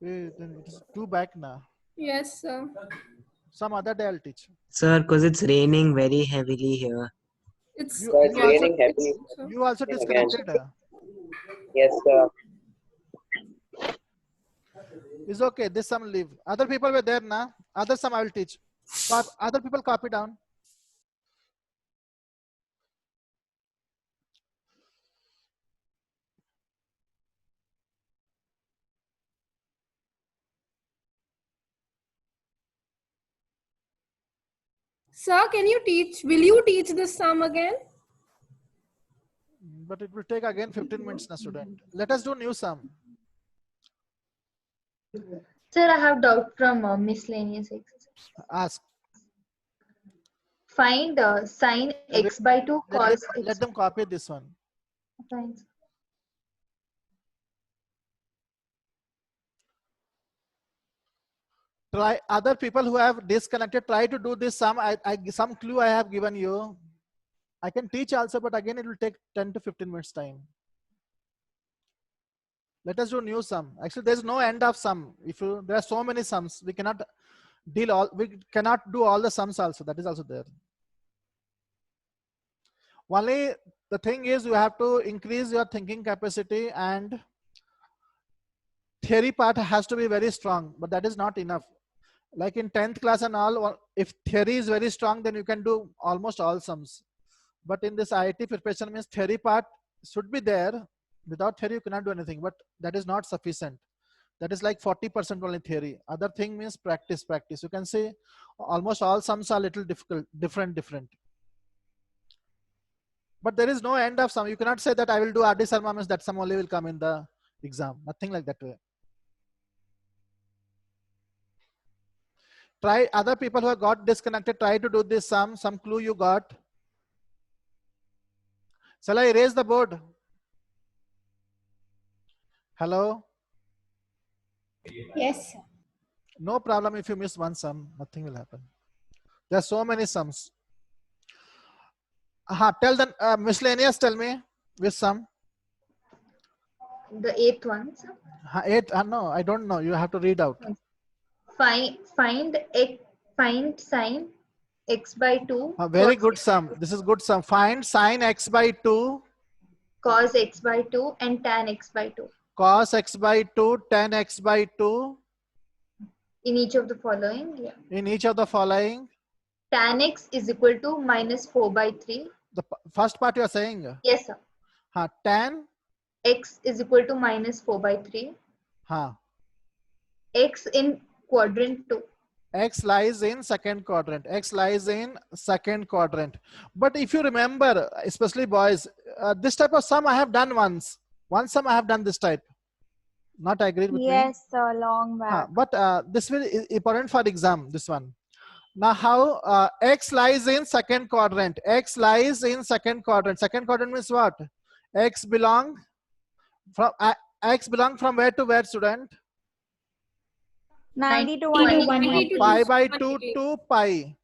Then it is 2 back now. Yes, sir. Some other day I'll teach. Sir, because it's raining very heavily here. It's raining heavily. You also disconnected. Yes, sir. It's okay. This some leave. Other people were there now. Other some I will teach. Other people copy down. Sir, can you teach? Will you teach this sum again? But it will take again 15 minutes now, student. Let us do new sum. Sir, I have doubt from miscellaneous exercise. Ask. Find sine x by 2 cos x. Let them copy this one. Fine. Try, other people who have disconnected, try to do this sum. Some clue I have given you. I can teach also, but again it will take 10 to 15 minutes time. Let us do new sum. Actually, there's no end of sum. There are so many sums, we cannot do all the sums also. That is also there. Only the thing is you have to increase your thinking capacity, and theory part has to be very strong, but that is not enough. Like in 10th class and all, if theory is very strong, then you can do almost all sums. But in this IIT preparation means theory part should be there. Without theory, you cannot do anything, but that is not sufficient. That is like 40% only theory. Other thing means practice. You can say almost all sums are little difficult, different. But there is no end of sum. You cannot say that I will do RD Sarma means that sum only will come in the exam. Nothing like that way. Try other people who have got disconnected, try to do this sum, some clue you got. Shall I erase the board? Hello? Yes, sir. No problem if you miss one sum, nothing will happen. There are so many sums. Tell the miscellaneous, tell me which sum. The eighth one, sir. Eight, no, I don't know. You have to read out. Find sine x by 2. Very good sum. This is good sum. Find sine x by 2. Cos x by 2 and tan x by 2. Cos x by 2, tan x by 2. In each of the following. Yeah. In each of the following. Tan x is equal to minus 4 by 3. The first part you are saying? Yes, sir. Tan X is equal to minus 4 by 3. X in quadrant 2. X lies in second quadrant. X lies in second quadrant. But if you remember, especially boys, this type of sum I have done once. One sum I have done this type. Not agreed with me? Yes, sir, long back. But this will be important for exam, this one. Now how X lies in second quadrant. X lies in second quadrant. Second quadrant means what? X belong from where to where, student? 90 to 180. 180. Pi by 2 to pi.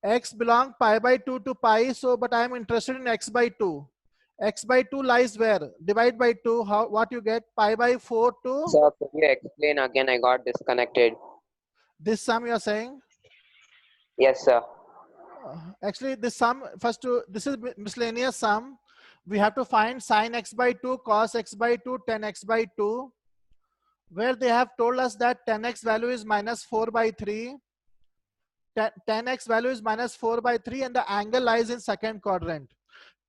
X belong pi by 2 to pi. So, but I am interested in x by 2. X by 2 lies where? Divide by 2. How? What you get? Pi by 4 to. Sir, could you explain again? I got disconnected. This sum you are saying? Yes, sir. Actually, this sum this is miscellaneous sum. We have to find sine x by 2, cos x by 2, tan x by 2. Where they have told us that tan x value is minus 4 by 3. Tan x value is minus 4 by 3 and the angle lies in second quadrant.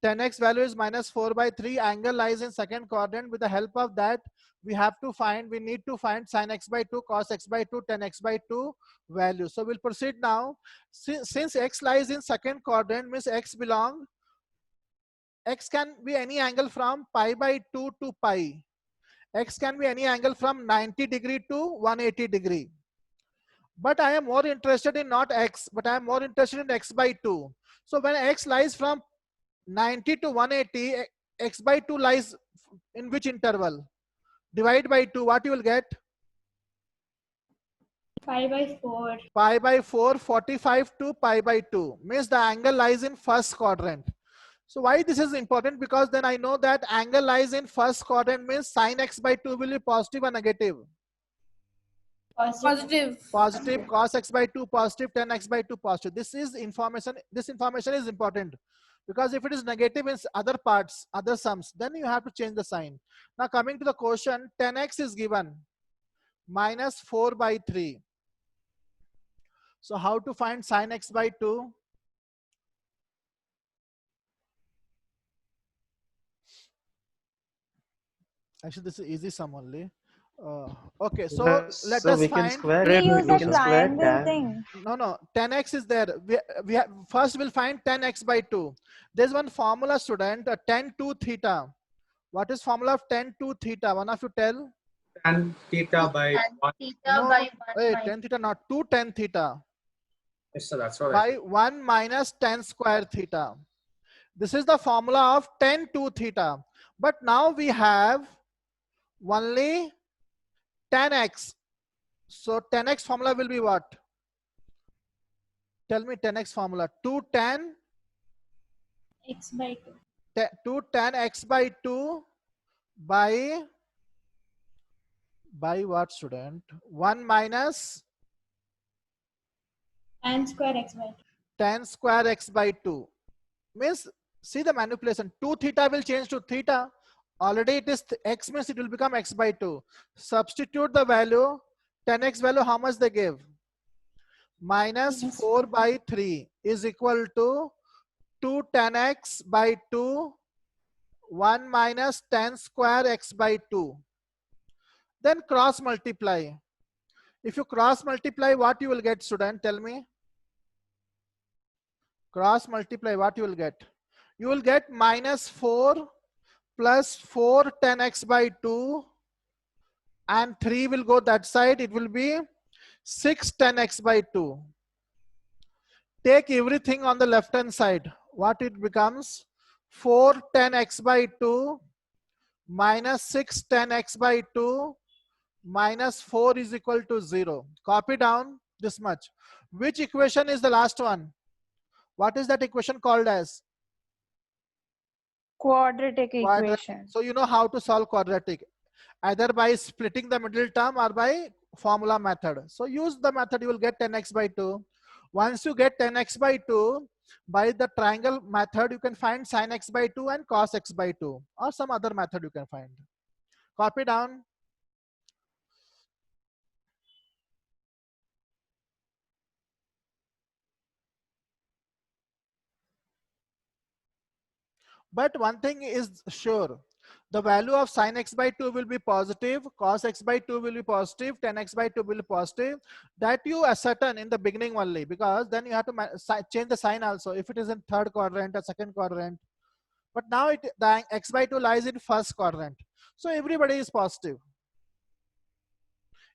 Tan x value is minus 4 by 3, angle lies in second quadrant. With the help of that, we need to find sine x by 2, cos x by 2, tan x by 2 value. So we'll proceed now. Since x lies in second quadrant, means x can be any angle from pi by 2 to pi. X can be any angle from 90 degree to 180 degree. But I am more interested in not x, but I am more interested in x by 2. So when x lies from 90 to 180, x by 2 lies in which interval? Divide by 2, what you will get? Pi by 4. Pi by 4, 45 to pi by 2. Means the angle lies in first quadrant. So why this is important? Because then I know that angle lies in first quadrant means sine x by 2 will be positive or negative? Positive. Positive. Cos x by 2 positive, tan x by 2 positive. This information is important. Because if it is negative in other parts, other sums, then you have to change the sign. Now coming to the question, tan x is given minus 4 by 3. So how to find sine x by 2? Actually, this is easy sum only. Okay, so let us we can find. square We it. use We the can square triangle tan. thing. No, tan x is there. First we'll find tan x by 2. There's one formula, student, tan 2 theta. What is formula of tan 2 theta? One of you tell. Tan theta by Tan 1. theta No, by 1 wait, minus tan theta, not 2 tan theta. Yes, sir, that's what I By said. 1 minus tan square theta. This is the formula of tan 2 theta. But now we have only tan x. So tan x formula will be what? Tell me tan x formula. 2 tan X by 2. 2 tan x by 2 by what, student? 1 minus Tan square x by 2. tan square x by 2. Means See the manipulation. 2 theta will change to theta. Already it is x means it will become x by 2. Substitute the value. 10x value, how much they give? Minus 4 by 3 is equal to 2 10x by 2, 1 minus 10 square x by 2. Then cross multiply. If you cross multiply, what you will get, student? Tell me. Cross multiply, what you will get? You will get minus 4 plus 4 10x by 2 and 3 will go that side. It will be 6 10x by 2. Take everything on the left hand side. What it becomes? 4 10x by 2 minus 6 10x by 2 minus 4 is equal to 0. Copy down this much. Which equation is the last one? What is that equation called as? Quadratic Quadratic. equation. So you know how to solve quadratic, either by splitting the middle term or by formula method. So use the method, you will get 10x by 2. Once you get 10x by 2, by the triangle method, you can find sin x by 2 and cos x by 2, or some other method you can find. Copy down. But one thing is sure, the value of sin x by 2 will be positive, cos x by 2 will be positive, 10x by 2 will be positive. That you ascertain in the beginning only, because then you have to change the sign also, if it is in third quadrant or second quadrant. But now the x by 2 lies in first quadrant. So everybody is positive.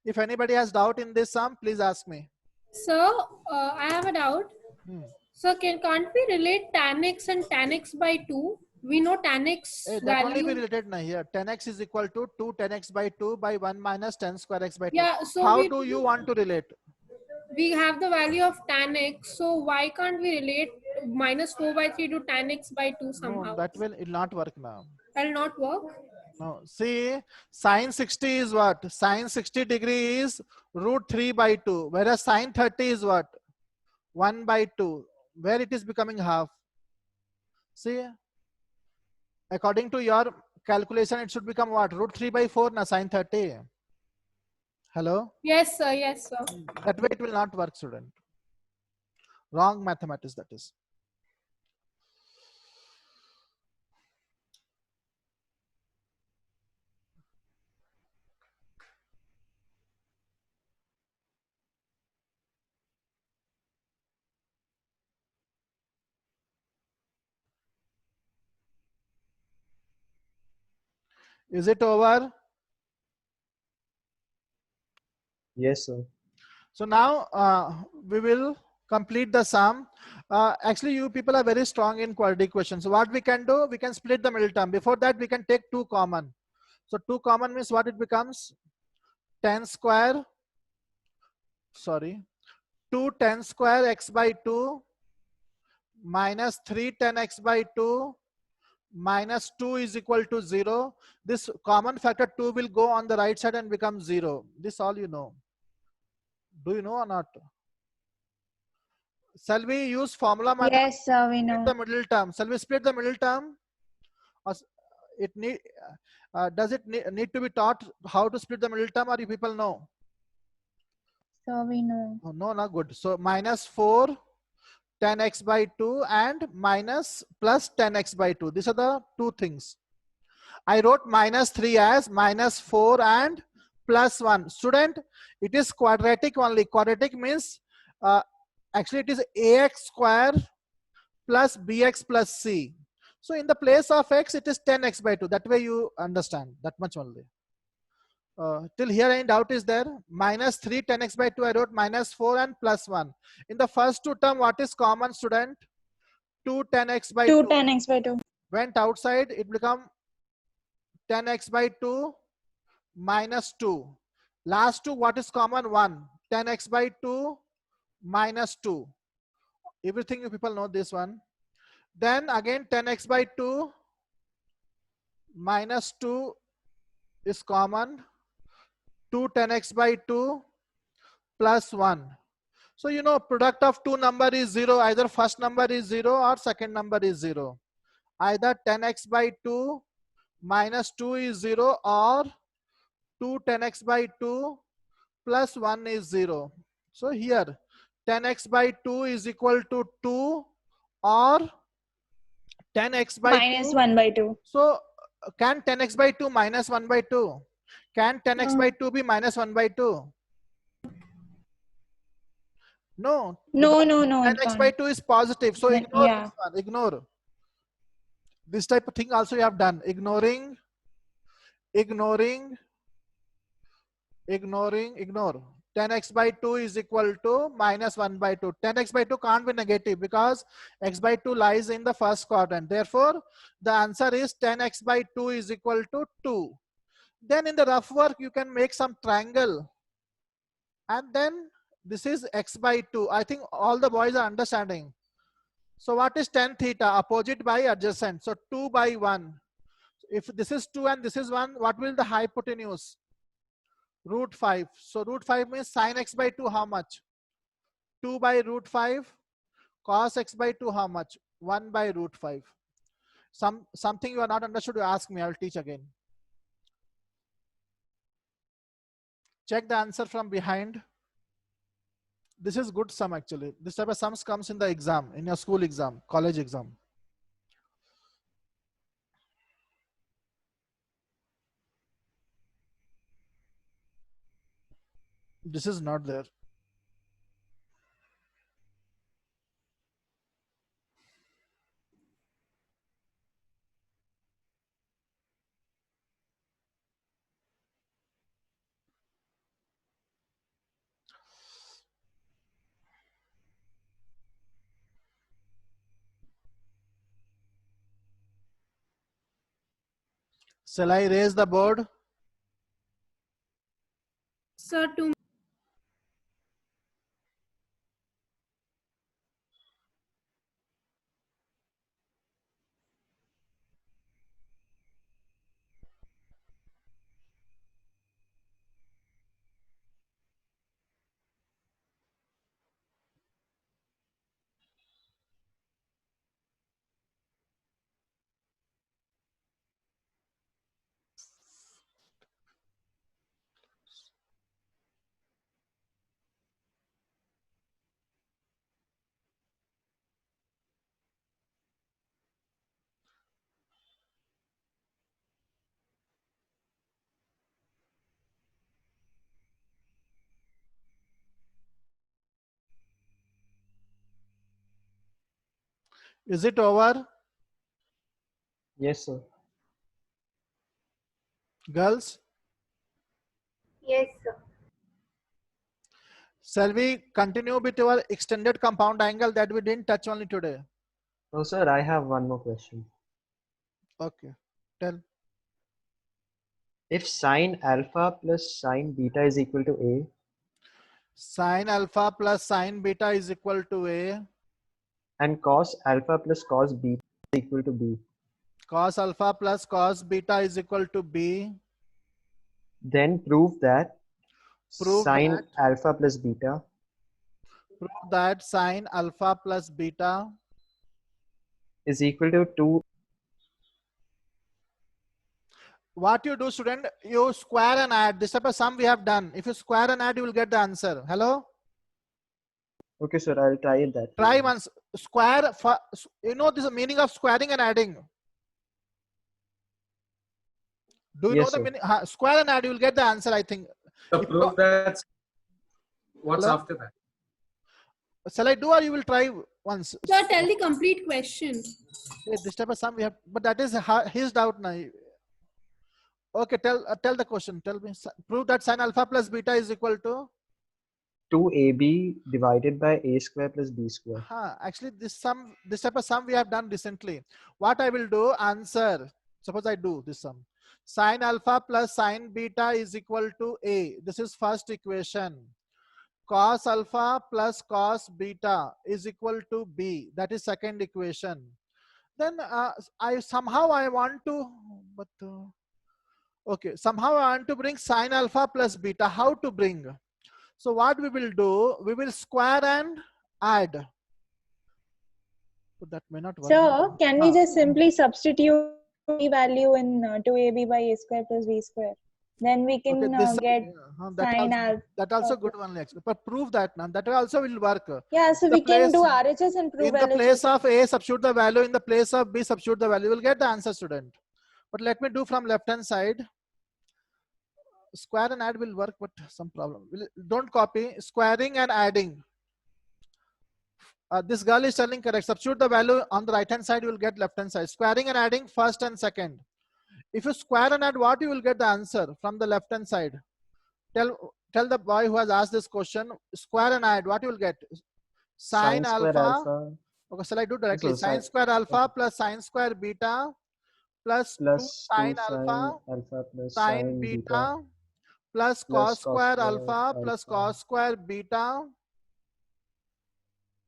If anybody has doubt in this sum, please ask me. So I have a doubt. So can't we relate tan x and tan x by 2? We know tan x that only be value. related now here. 10x is equal to 2 10x by 2 by 1 minus 10 square x by 2. Yeah, so how do you want to relate? We have the value of tan x, so why can't we relate minus 4 by 3 to tan x by 2 somehow? No, that will not work now. That will not work? No, see, sine 60 is what? Sine 60 degree is root 3 by 2, whereas sine 30 is what? 1 by 2, where it is becoming half. See, according to your calculation, it should become what? Root 3 by 4 na sine 30. Hello? Yes, sir. Yes, sir. That way it will not work, student. Wrong mathematics, that is. Is it over? Yes, sir. So now we will complete the sum. Actually, you people are very strong in quadratic equations. So what we can do, we can split the middle term. Before that, we can take 2 common. So 2 common means what it becomes? 10 square, sorry, 2 10 square x by 2 minus 3 10x by 2 minus 2 is equal to 0. This common factor 2 will go on the right side and become 0. This all you know. Do you know or not? Shall we use formula method? Yes, sir, we Split know. the middle term. Shall we split the middle term? Or it need, does it need to be taught how to split the middle term, or you people know? So we know. Oh, no, not good. So minus 4 10x by 2 and minus plus 10x by 2. These are the two things. I wrote minus 3 as minus 4 and plus 1. Student, it is quadratic only. Quadratic means actually it is ax square plus bx plus c. So in the place of x, it is 10x by 2. That way you understand. That much only. Till here any doubt is there? Minus 3 10x by 2, I wrote minus 4 and plus 1. In the first two term, what is common, student? 2 10x by 2. 2 10x by 2. Went outside, it become 10x by 2 minus 2. Last two, what is common? 1. 10x by 2 minus 2. Everything you people know this one. Then again 10x by 2 minus 2 is common. 2 10x by 2 plus 1. So you know product of two number is 0. Either first number is 0 or second number is 0. Either 10x by 2 minus 2 is 0 or 2 10x by 2 plus 1 is 0. So here 10x by 2 is equal to 2 or 10x by minus 2. 1 by 2. So can 10x by 2 minus 1 by 2? Can 10x by 2 be minus 1 by 2? No. No, no, no. It 10x by can't. 2 is positive. So Then- ignore yeah. this one. Ignore. This type of thing also you have done. Ignoring. Ignore. 10x by 2 is equal to minus 1 by 2. 10x by 2 can't be negative because x by 2 lies in the first quadrant. Therefore, the answer is 10x by 2 is equal to 2. Then in the rough work, you can make some triangle. And then this is x by 2. I think all the boys are understanding. So what is tan theta? Opposite by adjacent. So 2 by 1. If this is 2 and this is 1, what will the hypotenuse? Root 5. So root 5 means sin x by 2 how much? 2 by root 5. Cos x by 2 how much? 1 by root 5. Something you are not understood, you ask me, I will teach again. Check the answer from behind. This is good sum actually. This type of sums comes in the exam, in your school exam, college exam. This is not there. Shall I raise the board? Sir, 2. Is it over? Yes, sir. Girls? Yes, sir. Shall we continue with our extended compound angle that we didn't touch only today? No, sir, I have one more question. Okay, tell. If sine alpha plus sine beta is equal to A, Sin alpha plus sin beta is equal to A. and cos alpha plus cos beta is equal to B, Cos alpha plus cos beta is equal to B. then prove that Prove sine that. alpha plus beta Prove that sin alpha plus beta is equal to 2. What you do, student, you square and add. This type of sum we have done. If you square and add, you will get the answer. Hello? Okay, sir, I'll try it that way. Try once. Square, you know this is the meaning of squaring and adding. Do you know Yes, the sir. meaning? Square and add, you will get the answer, I think. So If you prove that. What's Hello? after that? Shall I do or you will try once? Sir, tell the complete question. This type of sum we have, but that is his doubt now. Okay, tell the question. Tell me. Prove that sin alpha plus beta is equal to 2ab divided by a square plus b square. Actually, this type of sum we have done recently. What I will do, answer. Suppose I do this sum. Sin alpha plus sin beta is equal to A. This is first equation. Cos alpha plus cos beta is equal to B. That is second equation. Then somehow I want to, but okay, somehow I want to bring sin alpha plus beta. How to bring? So what we will do, we will square and add. But that may not work. So can we Ah. just simply substitute the value in 2ab by a square plus b square? Then we can Okay, this get that sin also, that also alpha. good one, actually. But prove that now. That also will work. Yeah, so The we can place, do RHS and prove in the LHS. place of A, substitute the value. In the place of B, substitute the value. You will get the answer, student. But let me do from left hand side. Square and add will work, but some problem. Don't copy. Squaring and adding. This girl is telling correct. Substitute the value on the right hand side, you will get left hand side. Squaring and adding first and second. If you square and add, what you will get the answer from the left hand side? Tell the boy who has asked this question. Square and add, what you will get? Sine square alpha. Okay, shall I do directly? So Sine square alpha plus sine square beta plus 2 plus 2 sine sine alpha alpha plus sine sine beta plus plus cos cos square square alpha plus alpha cos square beta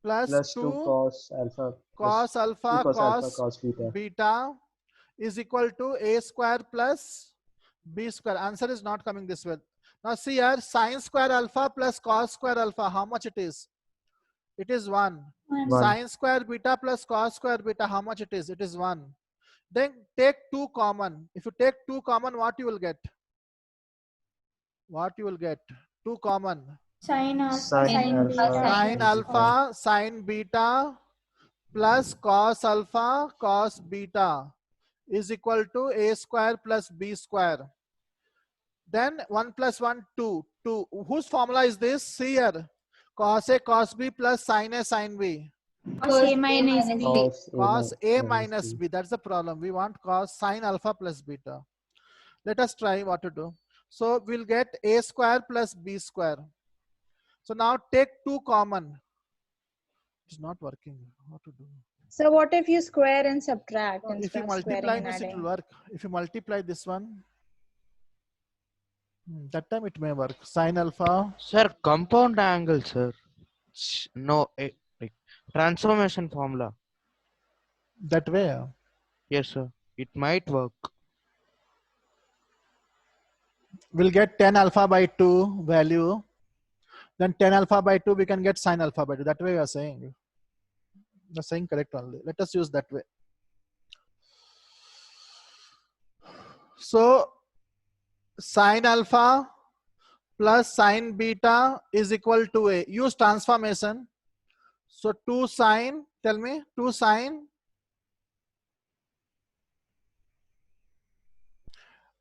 plus plus 2 2 cos alpha cos alpha 2 cos alpha cos cos beta. beta is equal to a square plus b square. Answer is not coming this way. Now see here, sine square alpha plus cos square alpha, how much it is? It is 1. Sine square beta plus cos square beta, how much it is? It is 1. Then take 2 common. If you take 2 common, what you will get? What you will get? 2 common. Sin alpha, Sine sin alpha, beta. Sine alpha sine beta plus cos alpha cos beta is equal to a square plus b square. Then 1 plus 1, 2. 2. Whose formula is this? See here. Cos A cos B plus sin A sin B. Cos A minus B. Cos A minus B. That's the problem. We want cos sin alpha plus beta. Let us try what to do. So we'll get a square plus b square. So now take 2 common. It's not working. What to do? So what if you square and subtract If instead you of squaring multiply, and means it will adding? work. If you multiply this one, that time it may work. Sin alpha. Sir, compound angle, sir. No, like transformation formula. That way. Yes, sir. It might work. We'll get 10 alpha by 2 value. Then 10 alpha by 2, we can get sin alpha by 2. That way you are saying. You're saying correct only. Let us use that way. So sin alpha plus sin beta is equal to a. Use transformation. So 2 sin, tell me, 2 sin.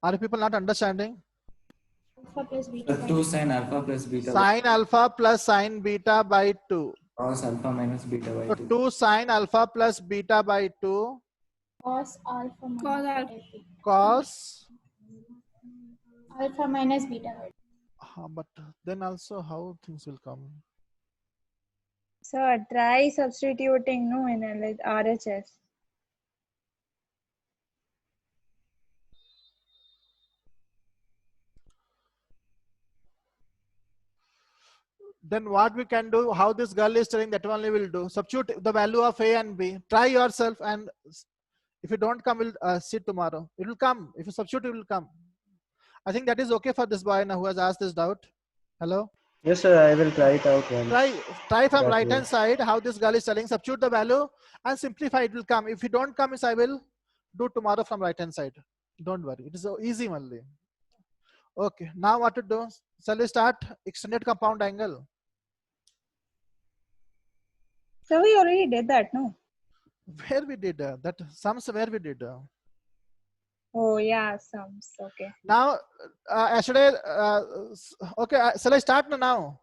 Are people not understanding? Alpha plus beta. 2 sin alpha plus beta. Sin alpha plus sin beta by 2. Cos alpha minus beta by So 2. 2 sin alpha plus beta by 2. Cos alpha minus Cos alpha. beta. Cos. Alpha minus beta. But then also how things will come? So try substituting no in RHS. Then what we can do, how this girl is telling, that only will do. Substitute the value of A and B. Try yourself, and if you don't come, we'll see tomorrow. It will come. If you substitute, it will come. I think that is okay for this boy now who has asked this doubt. Hello? Yes, sir. I will try it out once. Try from That right way. hand side how this girl is telling. Substitute the value and simplify. It will come. If you don't come, I will do tomorrow from right hand side. Don't worry. It is so easy only. Okay. Now what to do? Shall we start extended compound angle? So we already did that, no? Where we did that? Sums where we did. Oh yeah, sums. Okay. Now, yesterday, okay, shall I start now?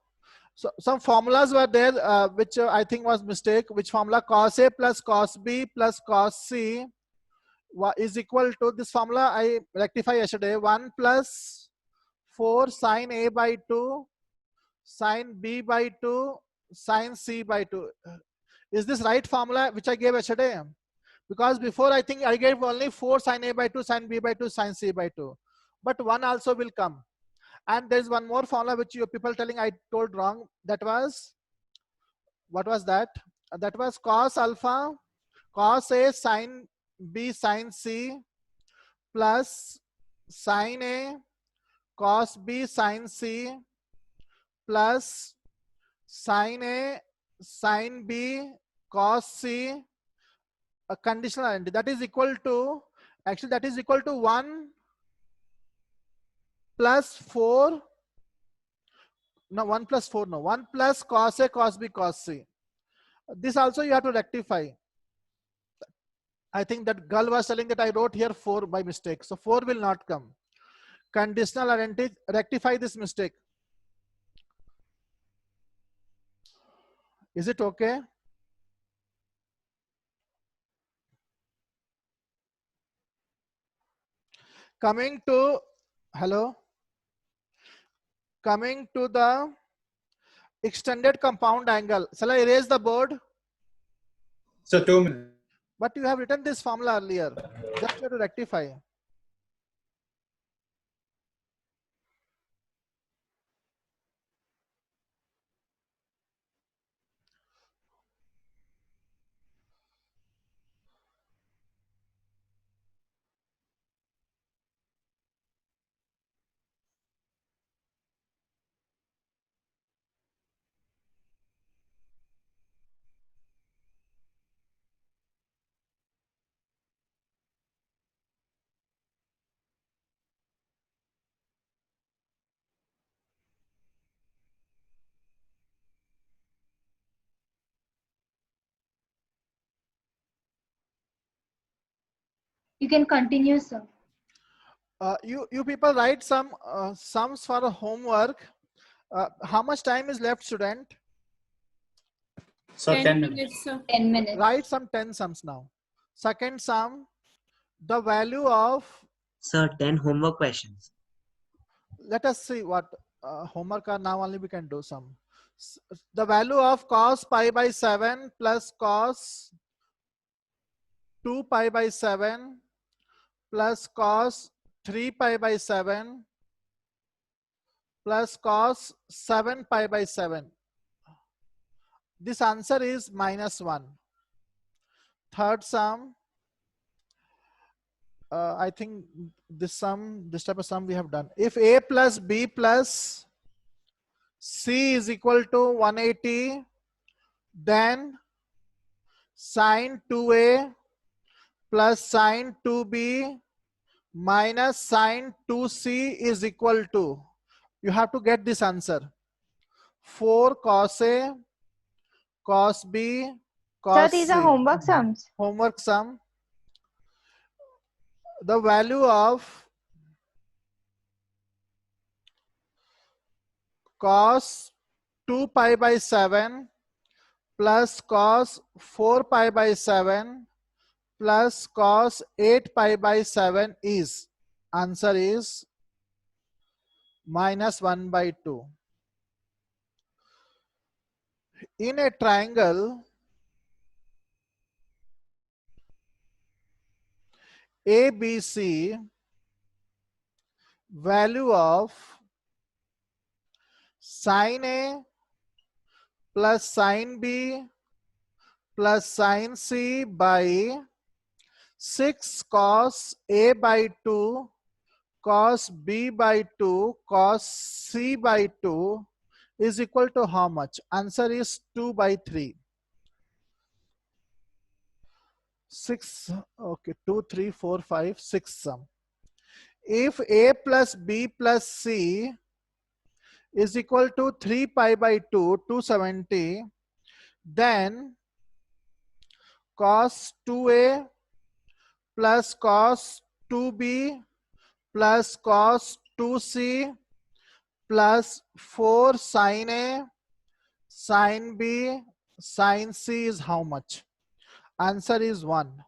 So some formulas were there, which I think was mistake. Which formula? Cos A plus cos B plus cos C is equal to this formula. I rectify yesterday. 1 plus 4 sin A by 2 sin B by 2 sin C by 2. Is this right formula which I gave yesterday? Because before I think I gave only 4 sin A by 2 sin B by 2 sin C by 2. But 1 also will come. And there is one more formula which you people telling I told wrong. That was, what was that? That was cos alpha cos A sin B sin C plus sin A cos B sin C plus sin A sin B cos C a conditional identity that is equal to, actually that is equal to 1 plus 4, no 1 plus 4, no 1 plus cos A cos B cos C. This also you have to rectify. I think that Gal was telling that I wrote here 4 by mistake, so 4 will not come. Conditional identity, rectify this mistake. Is it okay? Coming to, hello, coming to the extended compound angle. Shall I erase the board? So 2 minutes. But you have written this formula earlier. Just you have to rectify. You can continue, sir. You people write some sums for a homework. How much time is left, student? So 10 10 minutes. minutes, sir. 10 minutes. Write some 10 sums now. Second sum, the value of, Sir, 10 homework questions. let us see what homework are now only we can do some. The value of cos pi by 7 plus cos 2 pi by 7 plus cos 3 pi by 7 plus cos 7 pi by 7. This answer is -1. Third sum, I think this type of sum we have done. If A plus B plus C is equal to 180, then sine 2A plus sine 2B minus sine 2C is equal to, you have to get this answer, 4 cos A cos B Sir, cos these C. are homework sums. Homework sum. The value of cos 2 pi by 7 plus cos 4 pi by 7 plus cos 8 pi by 7 is, answer is -1 by 2. In a triangle ABC, value of sine A plus sine B plus sine C by 6 cos A by 2 cos B by 2 cos C by 2 is equal to how much? Answer is 2 by 3. 6, okay, 2, 3, 4, 5, 6 sum. If A plus B plus C is equal to 3 pi by 2, 270, then cos 2A plus cos 2B plus cos 2C plus 4 sin A sin B sin C is how much? Answer is 1.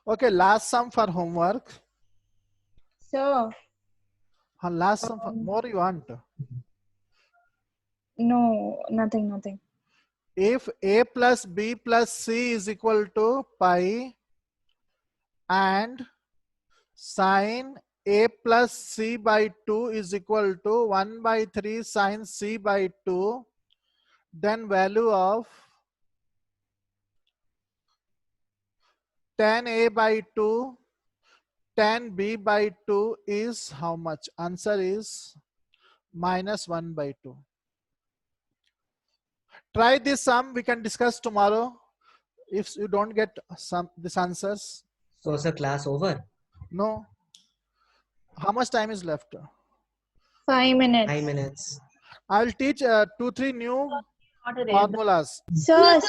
Okay, last sum for homework. Sir, Last sum for, more you want? no, nothing. If A plus B plus C is equal to pi and sine A plus C by 2 is equal to 1 by 3 sine C by 2, then value of tan A by 2, tan B by 2 is how much? Answer is minus 1 by 2. Try this sum, we can discuss tomorrow. If you don't get these answers. So, sir, class over? No. How much time is left? 5 minutes. 5 minutes. I will teach 2-3 new Not a raise. formulas. Sir,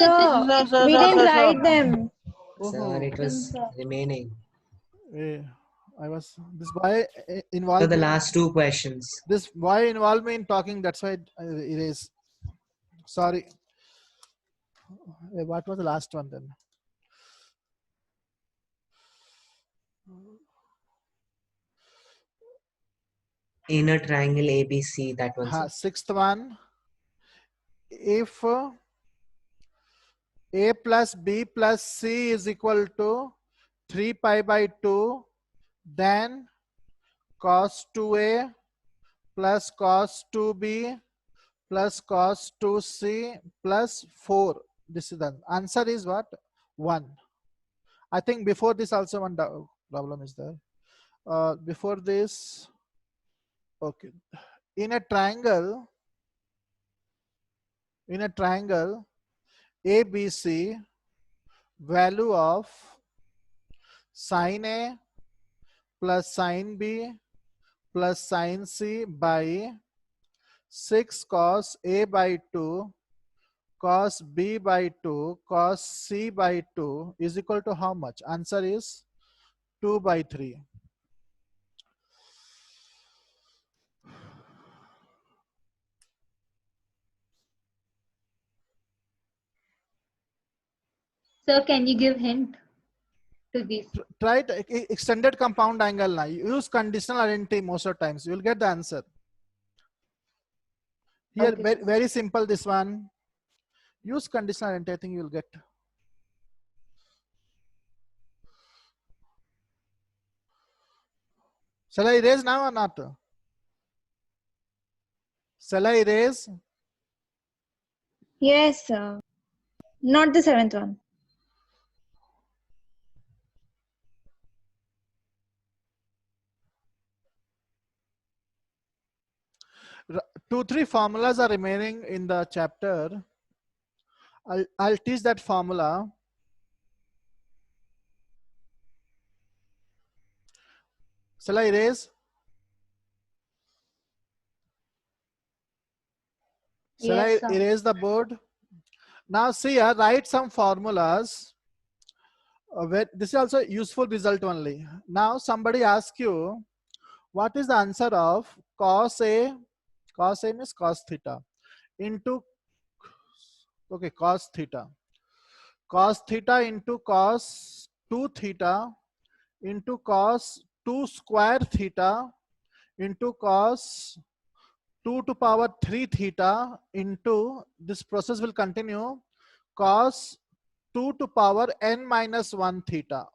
we didn't write them. Sir, it was remaining. I was this boy So, involved. the last two questions. This boy involved me in talking. That's why I erased. Sorry. What was the last one then? Inner triangle ABC, that one, sir. Sixth one. If A plus B plus C is equal to 3 pi by 2, then cos 2A plus cos 2B plus cos 2C plus 4. This is the answer is what? 1. I think before this also one problem is there. Before this, okay. In a triangle ABC, value of sin A plus sin B plus sin C by 6 cos A by 2 cos B by 2 cos C by 2 is equal to how much? Answer is 2 by 3. Sir, can you give hint to this? Try extended compound angle now. Use conditional identity most of the times. You will get the answer. Here, Okay. very simple this one. Use conditional identity, I think you will get. Shall I erase now or not? Shall I erase? Yes, sir. Not the 7th one. Two, three formulas are remaining in the chapter. I'll teach that formula. Shall I erase? Shall Yes, I sir. erase the board? Now see here, write some formulas. This is also a useful result only. Now somebody asks you, what is the answer of cos A? Cos A means cos theta into, okay, cos theta. Cos theta into cos 2 theta into cos 2 square theta into cos 2 to power 3 theta into, this process will continue, cos 2 to power n minus 1 theta.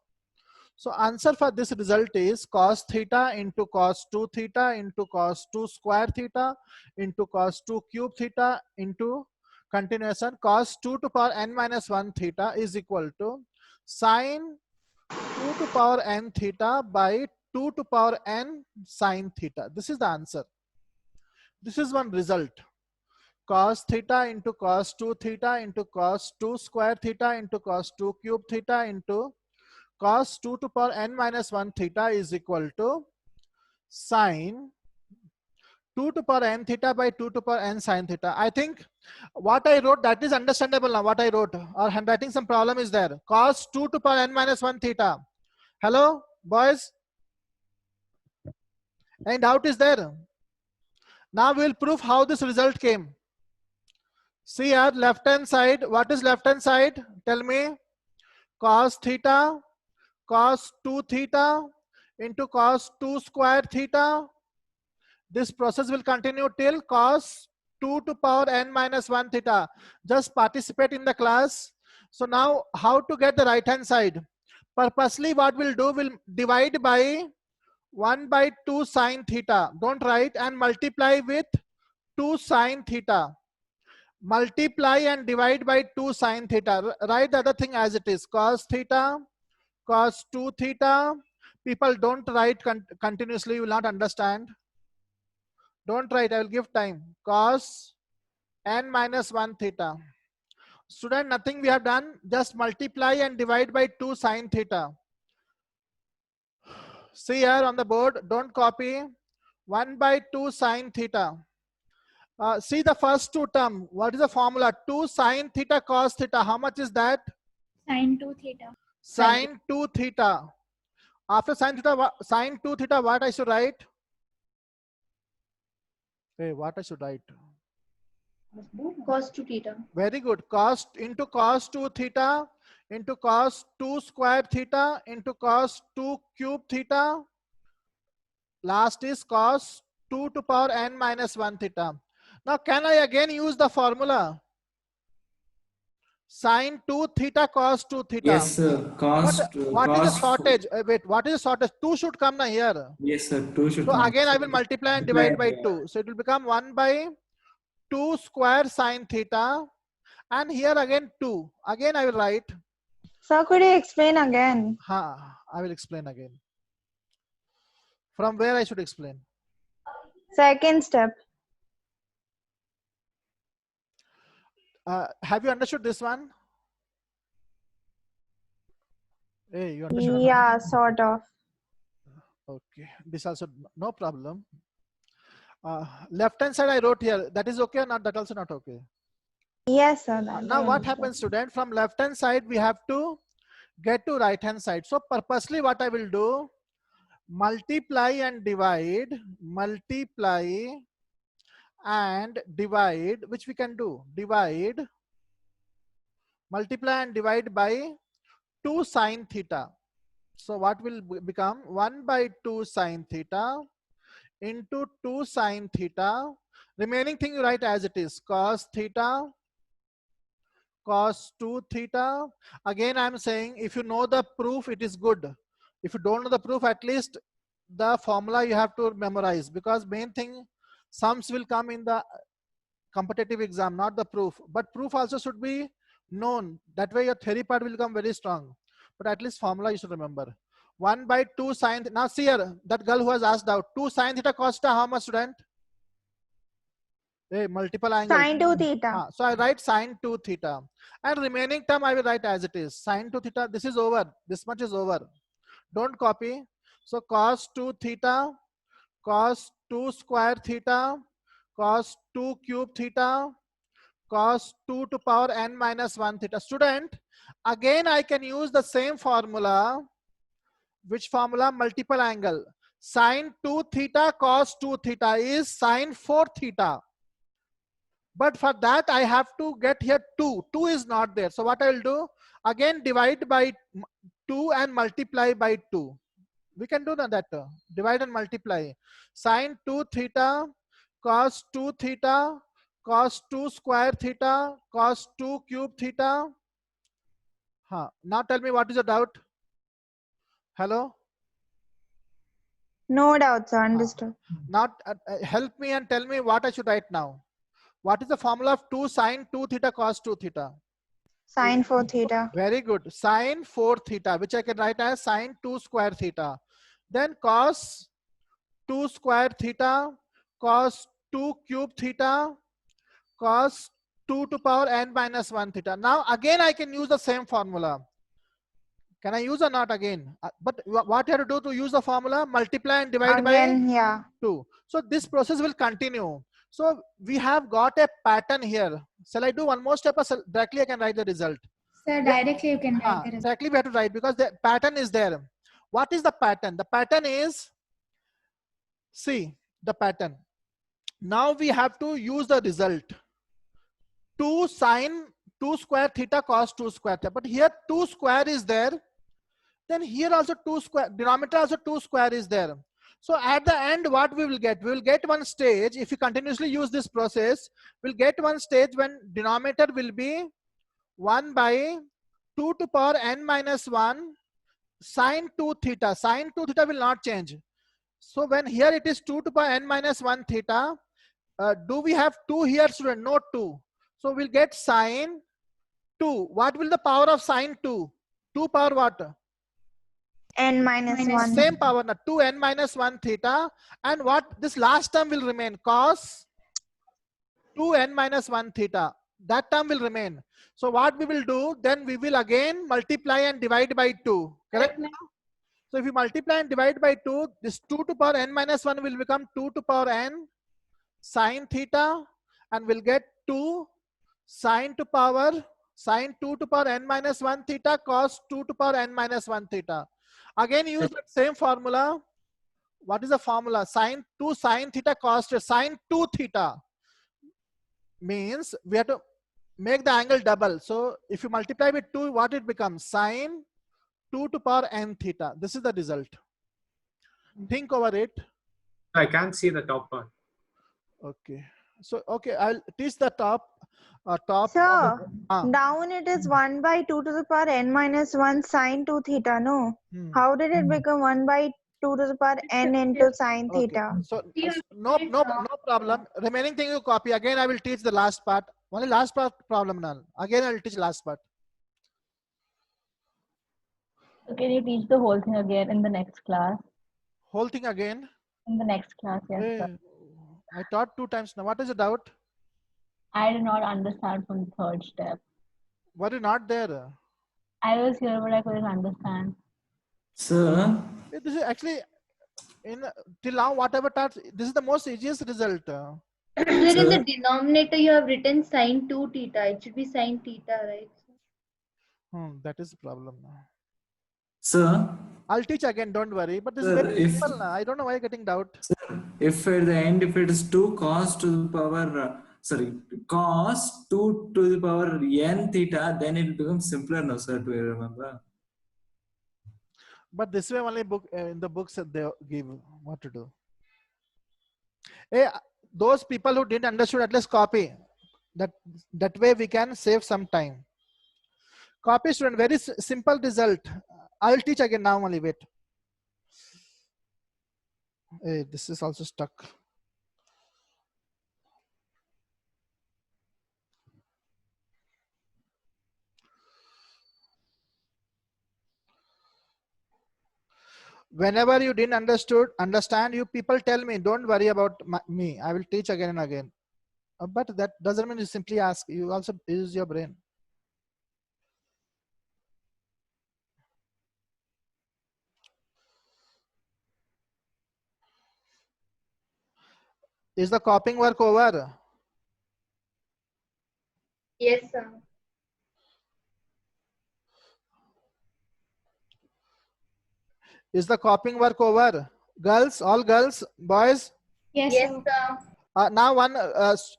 So answer for this result is cos theta into cos 2 theta into cos 2 square theta into cos 2 cube theta into continuation cos 2 to power n minus 1 theta is equal to sine 2 to power n theta by 2 to power n sine theta. This is the answer. This is one result. Cos theta into cos 2 theta into cos 2 square theta into cos 2 cube theta into cos 2 to power n minus 1 theta is equal to sine 2 to power n theta by 2 to power n sine theta. I think what I wrote, that is understandable now. What I wrote, or handwriting some problem is there. Cos 2 to power n minus 1 theta. Hello, boys? Any doubt is there? Now we'll prove how this result came. See here, left hand side. What is left hand side? Tell me. Cos theta, cos 2 theta into cos 2 square theta. This process will continue till cos 2 to power n minus 1 theta. Just participate in the class. So now how to get the right hand side? Purposely what we'll do, we'll divide by 1 by 2 sine theta. Don't write, and multiply with 2 sine theta. Multiply and divide by 2 sine theta. Write the other thing as it is. Cos theta, cos 2 theta. People don't write continuously, you will not understand. Don't write, I will give time. Cos n minus 1 theta. Student, nothing we have done, just multiply and divide by 2 sine theta. See here on the board, don't copy. 1 by 2 sine theta. See the first two term. What is the formula? 2 sine theta cos theta. How much is that? Sine 2 theta. Sine 2 theta. After sine theta, sine 2 theta, what I should write? Hey, what I should write? Cos 2 theta. Very good. Cos into cos 2 theta into cos 2 square theta into cos 2 cube theta. Last is cos 2 to power n minus 1 theta. Now, can I again use the formula? Sine 2 theta cos 2 theta. Yes, sir. Cos. What is the shortage? Wait, what is the shortage? 2 should come now here. Yes, sir. 2 should So come. again, I will multiply and divide by 2. So it will become 1 by 2 square sine theta. And here again 2. Again, I will write. Sir, could you explain again? I will explain again. From where I should explain? Second step. Have you understood this one? Hey, you understood? Yeah, sort of. Okay, this also no problem. Left hand side I wrote here. That is okay or not? That also not okay. Yes, sir. Now what happens, student? From left hand side we have to get to right hand side. So purposely what I will do, multiply and divide, which we can do, multiply and divide by 2 sine theta. So what will become 1 by 2 sine theta into 2 sine theta. Remaining thing you write as it is, cos theta, cos 2 theta. Again, I'm saying if you know the proof, it is good. If you don't know the proof, at least the formula you have to memorize, because main thing, sums will come in the competitive exam, not the proof. But proof also should be known. That way your theory part will become very strong. But at least formula you should remember. 1 by 2 sine. Now see here, that girl who has asked out, 2 sine theta cos theta, how much, student? Hey, multiple angle. Sine 2 theta. So I write sine 2 theta. And remaining term I will write as it is. Sine 2 theta, this is over. This much is over. Don't copy. So cos 2 theta, cos 2 square theta, cos 2 cube theta, cos 2 to power n minus 1 theta. Student, again I can use the same formula. Which formula? Multiple angle. Sine 2 theta cos 2 theta is sine 4 theta. But for that I have to get here 2. 2 is not there. So what I will do? Again divide by 2 and multiply by 2. We can do that. Divide and multiply. Sine 2 theta cos 2 theta cos 2 square theta cos 2 cube theta. Now tell me what is the doubt? Hello? No doubt, sir. Understood. Now help me and tell me what I should write now. What is the formula of 2 sine 2 theta cos 2 theta? Sine 4 theta. Very good. Sine 4 theta, which I can write as sine 2 square theta. Then cos 2 square theta, cos 2 cube theta, cos 2 to power n minus 1 theta. Now again I can use the same formula. Can I use or not again? But what you have to do to use the formula? Multiply and divide Again, by yeah. 2. So this process will continue. So we have got a pattern here. Shall I do one more step or directly I can write the result? Sir, directly you can write the result. Directly we have to write because the pattern is there. What is the pattern? The pattern is, see the pattern. Now we have to use the result. 2 sine 2 square theta cos 2 square theta. But here 2 square is there. Then here also 2 square, denominator also 2 square is there. So at the end, what we will get? We will get one stage. If you continuously use this process, we'll get one stage when denominator will be 1 by 2 to power n minus 1 sine 2 theta. Sine 2 theta will not change. So when here it is 2 to power n minus 1 theta, do we have 2 here, student? No 2. So we'll get sine 2. What will the power of sine 2? 2 power what? n minus 1. Same power now, 2n minus 1 theta. And what this last term will remain? Cos 2n minus 1 theta. That term will remain. So what we will do, then we will again multiply and divide by 2. Correct now? So if you multiply and divide by 2, this 2 to power n minus 1 will become 2 to power n sine theta, and we'll get 2 sine 2 to power n minus 1 theta cos 2 to power n minus 1 theta. Again use that same formula. What is the formula? Sine 2 sine theta cos sine 2 theta means we have to make the angle double. So if you multiply with 2, what it becomes? Sine 2 to power n theta. This is the result. Think over it. I can't see the top part. Okay. So okay, I'll teach the top. Sir, down it is 1 by 2 to the power n minus 1 sine 2 theta, no? How did it become 1 by 2 to the power n into sine theta? So no problem. Remaining thing you copy. Again, I will teach the last part. Only last part problem now. Again, I will teach last part. So can you teach the whole thing again in the next class? Whole thing again? In the next class, yes, sir. I taught 2 times now. What is the doubt? I did not understand from the third step. Were you not there? I was here, but I couldn't understand. Sir, This is actually till now whatever taught. This is the most easiest result. Sir, in the denominator you have written sine 2 theta. It should be sine theta, right? That is the problem now. Sir, I'll teach again. Don't worry. But this is Sir, very simple now. I don't know why you're getting doubt. if at the end, if it is 2 cos to the power, cos 2 to the power n theta, then it becomes simpler now, sir, to remember. But this way only in the books that they give what to do. Hey, those people who didn't understood, at least copy. That way we can save some time. Copy, student. Very simple result. I'll teach again now only. Wait. Hey, this is also stuck. Whenever you didn't understand, you people tell me, don't worry about me. I will teach again and again. But that doesn't mean you simply ask. You also use your brain. Is the copying work over? Yes, sir. Is the copying work over? Girls, all girls, boys? Yes, Yes, sir. sir. Now one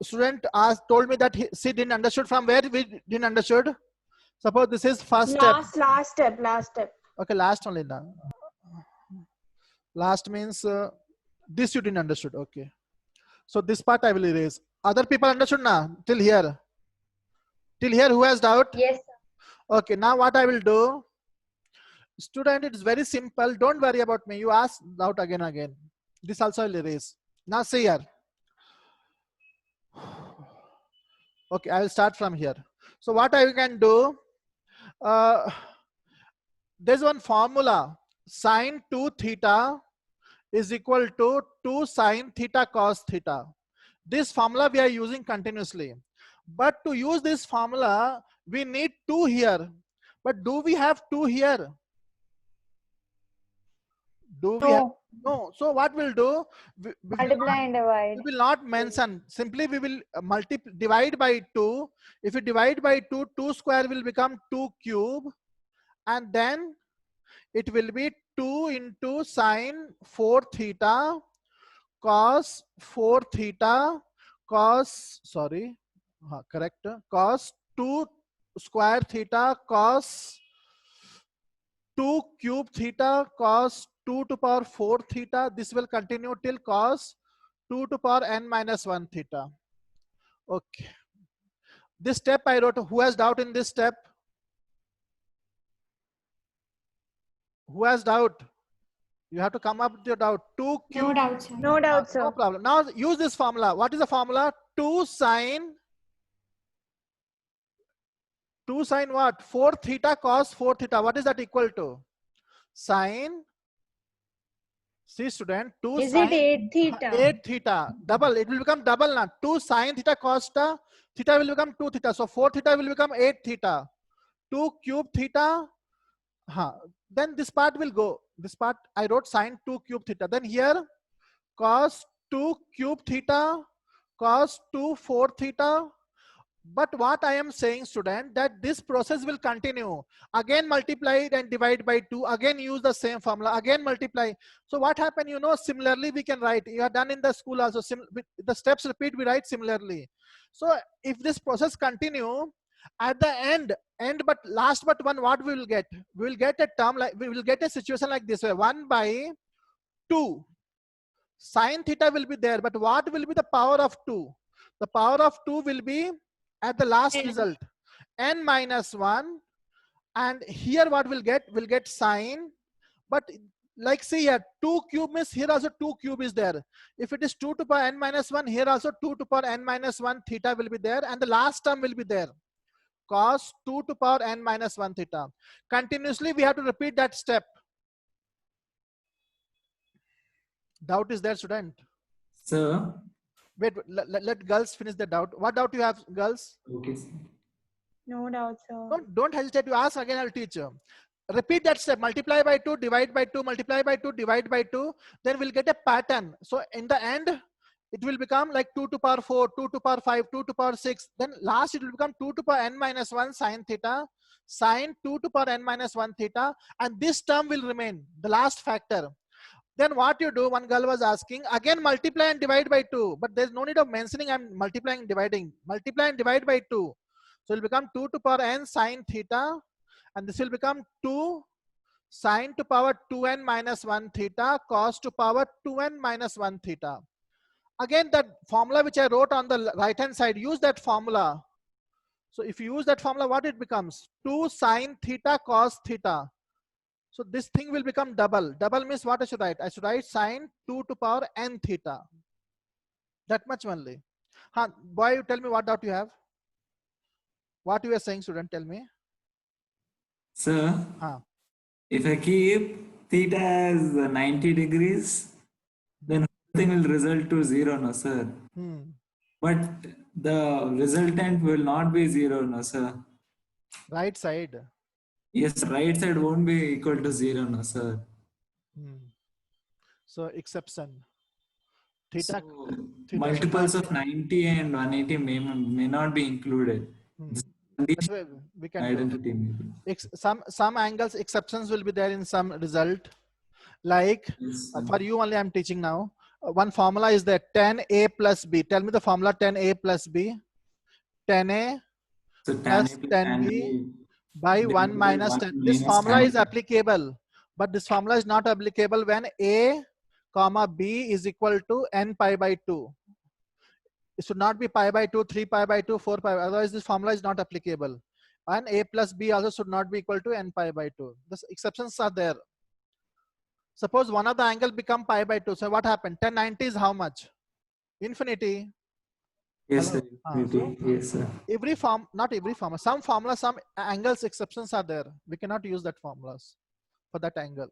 student told me that she didn't understood. From where we didn't understood? Suppose this is first step. Last step. Okay, last only now. Last means this you didn't understood. Okay. So this part I will erase. Other people understood now till here. Till here, who has doubt? Yes, sir. Okay, now what I will do? Student, it is very simple. Don't worry about me. You ask doubt again and again. This also I will erase. Now see here. Okay, I will start from here. So what I can do? There's one formula. Sine 2 theta is equal to 2 sine theta cos theta. This formula we are using continuously. But to use this formula, we need 2 here. But do we have 2 here? Do we have? No. So what we'll do? Multiply and divide. We will not mention. Simply we will divide by 2. If you divide by 2, 2 square will become 2 cube. And then it will be 2 into sine 4 theta cos 4 theta cos, sorry, correct, cos 2 square theta cos 2 cube theta cos 2 to power 4 theta. This will continue till cos 2 to power n minus 1 theta. Okay. This step I wrote. Who has doubt in this step? Who has doubt? You have to come up with your doubt. 2 cube. No doubt, sir. No doubt, sir. No problem. Now use this formula. What is the formula? 2 sine what? 4 theta cos 4 theta. What is that equal to? sine. See student, 2 Is sine it 8 theta? 8 theta. Double. It will become double now. 2 sine theta cos theta. Theta will become 2 theta. So 4 theta will become 8 theta. 2 cube theta. Then this part will go. This part I wrote sine 2 cube theta. Then here cos 2 cube theta, cos 2 4 theta. But what I am saying student, that this process will continue. Again multiply and divide by 2. Again use the same formula. Again multiply. So what happened, you know, similarly we can write. You have done in the school also. The steps repeat, we write similarly. So if this process continue, at the end but last but one, what we will get? We will get a term like, we will get a situation like this way. 1 by 2. Sine theta will be there, but what will be the power of 2? The power of 2 will be at the last result, n minus 1. And here what we'll get? We'll get sine. But like see here, 2 cube means here also 2 cube is there. If it is 2 to the power n minus 1, here also 2 to the power n minus 1 theta will be there. And the last term will be there. Cos 2 to the power n minus 1 theta. Continuously we have to repeat that step. Doubt is there, student? Sir. Wait, let girls finish the doubt. What doubt you have, girls? Okay, sir. No doubt, sir. Don't hesitate to ask. Again, I'll teach you. Repeat that step. Multiply by 2, divide by 2, multiply by 2, divide by 2. Then we'll get a pattern. So in the end, it will become like 2 to the power 4, 2 to the power 5, 2 to the power 6. Then last it will become 2 to the power n minus 1 sine theta, sine 2 to the power n minus 1 theta. And this term will remain, the last factor. Then what you do, one girl was asking, again multiply and divide by 2. But there's no need of mentioning I'm multiplying and dividing. Multiply and divide by 2. So it will become 2 to the power n sine theta. And this will become 2 sine to power 2n minus 1 theta cos to power 2n minus 1 theta. Again, that formula which I wrote on the right hand side, use that formula. So if you use that formula, what it becomes? 2 sine theta cos theta. So this thing will become double. Double means what I should write? I should write sine 2 to power n theta. That much only. Boy, you tell me what doubt you have. What you are saying, student, tell me. Sir, if I keep theta as 90 degrees, then everything will result to 0, no, sir. But the resultant will not be 0, no, sir. Right side. Yes, right side won't be equal to 0, no, sir. So exception. Theta, So, theta multiples of 90 and 180 may not be included. That's why we can Identity do. maybe. Some angles, exceptions will be there in some result. Like for you only I'm teaching now. One formula is that 10a plus b. Tell me the formula 10a plus b. 10a So plus 10b by 1 minus 10. This formula is applicable, but this formula is not applicable when a comma b is equal to n pi by 2. It should not be pi by 2, 3 pi by 2, 4 pi. Otherwise, this formula is not applicable. And a plus b also should not be equal to n pi by 2. The exceptions are there. Suppose one of the angle become pi by 2. So what happened? 1090 is how much? Infinity. Yes, sir. Yes, sir. Every form, not every formula. Some formula, some angles exceptions are there. We cannot use that formulas for that angle.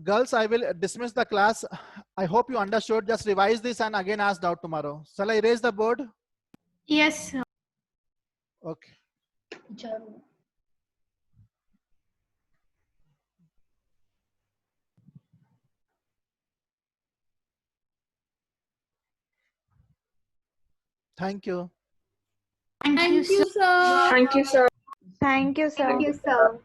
Girls, I will dismiss the class. I hope you understood. Just revise this and again ask doubt tomorrow. Shall I erase the board? Yes, sir. Okay. Thank you. Thank you, sir. Thank you, sir. Thank you, sir. Thank you, sir.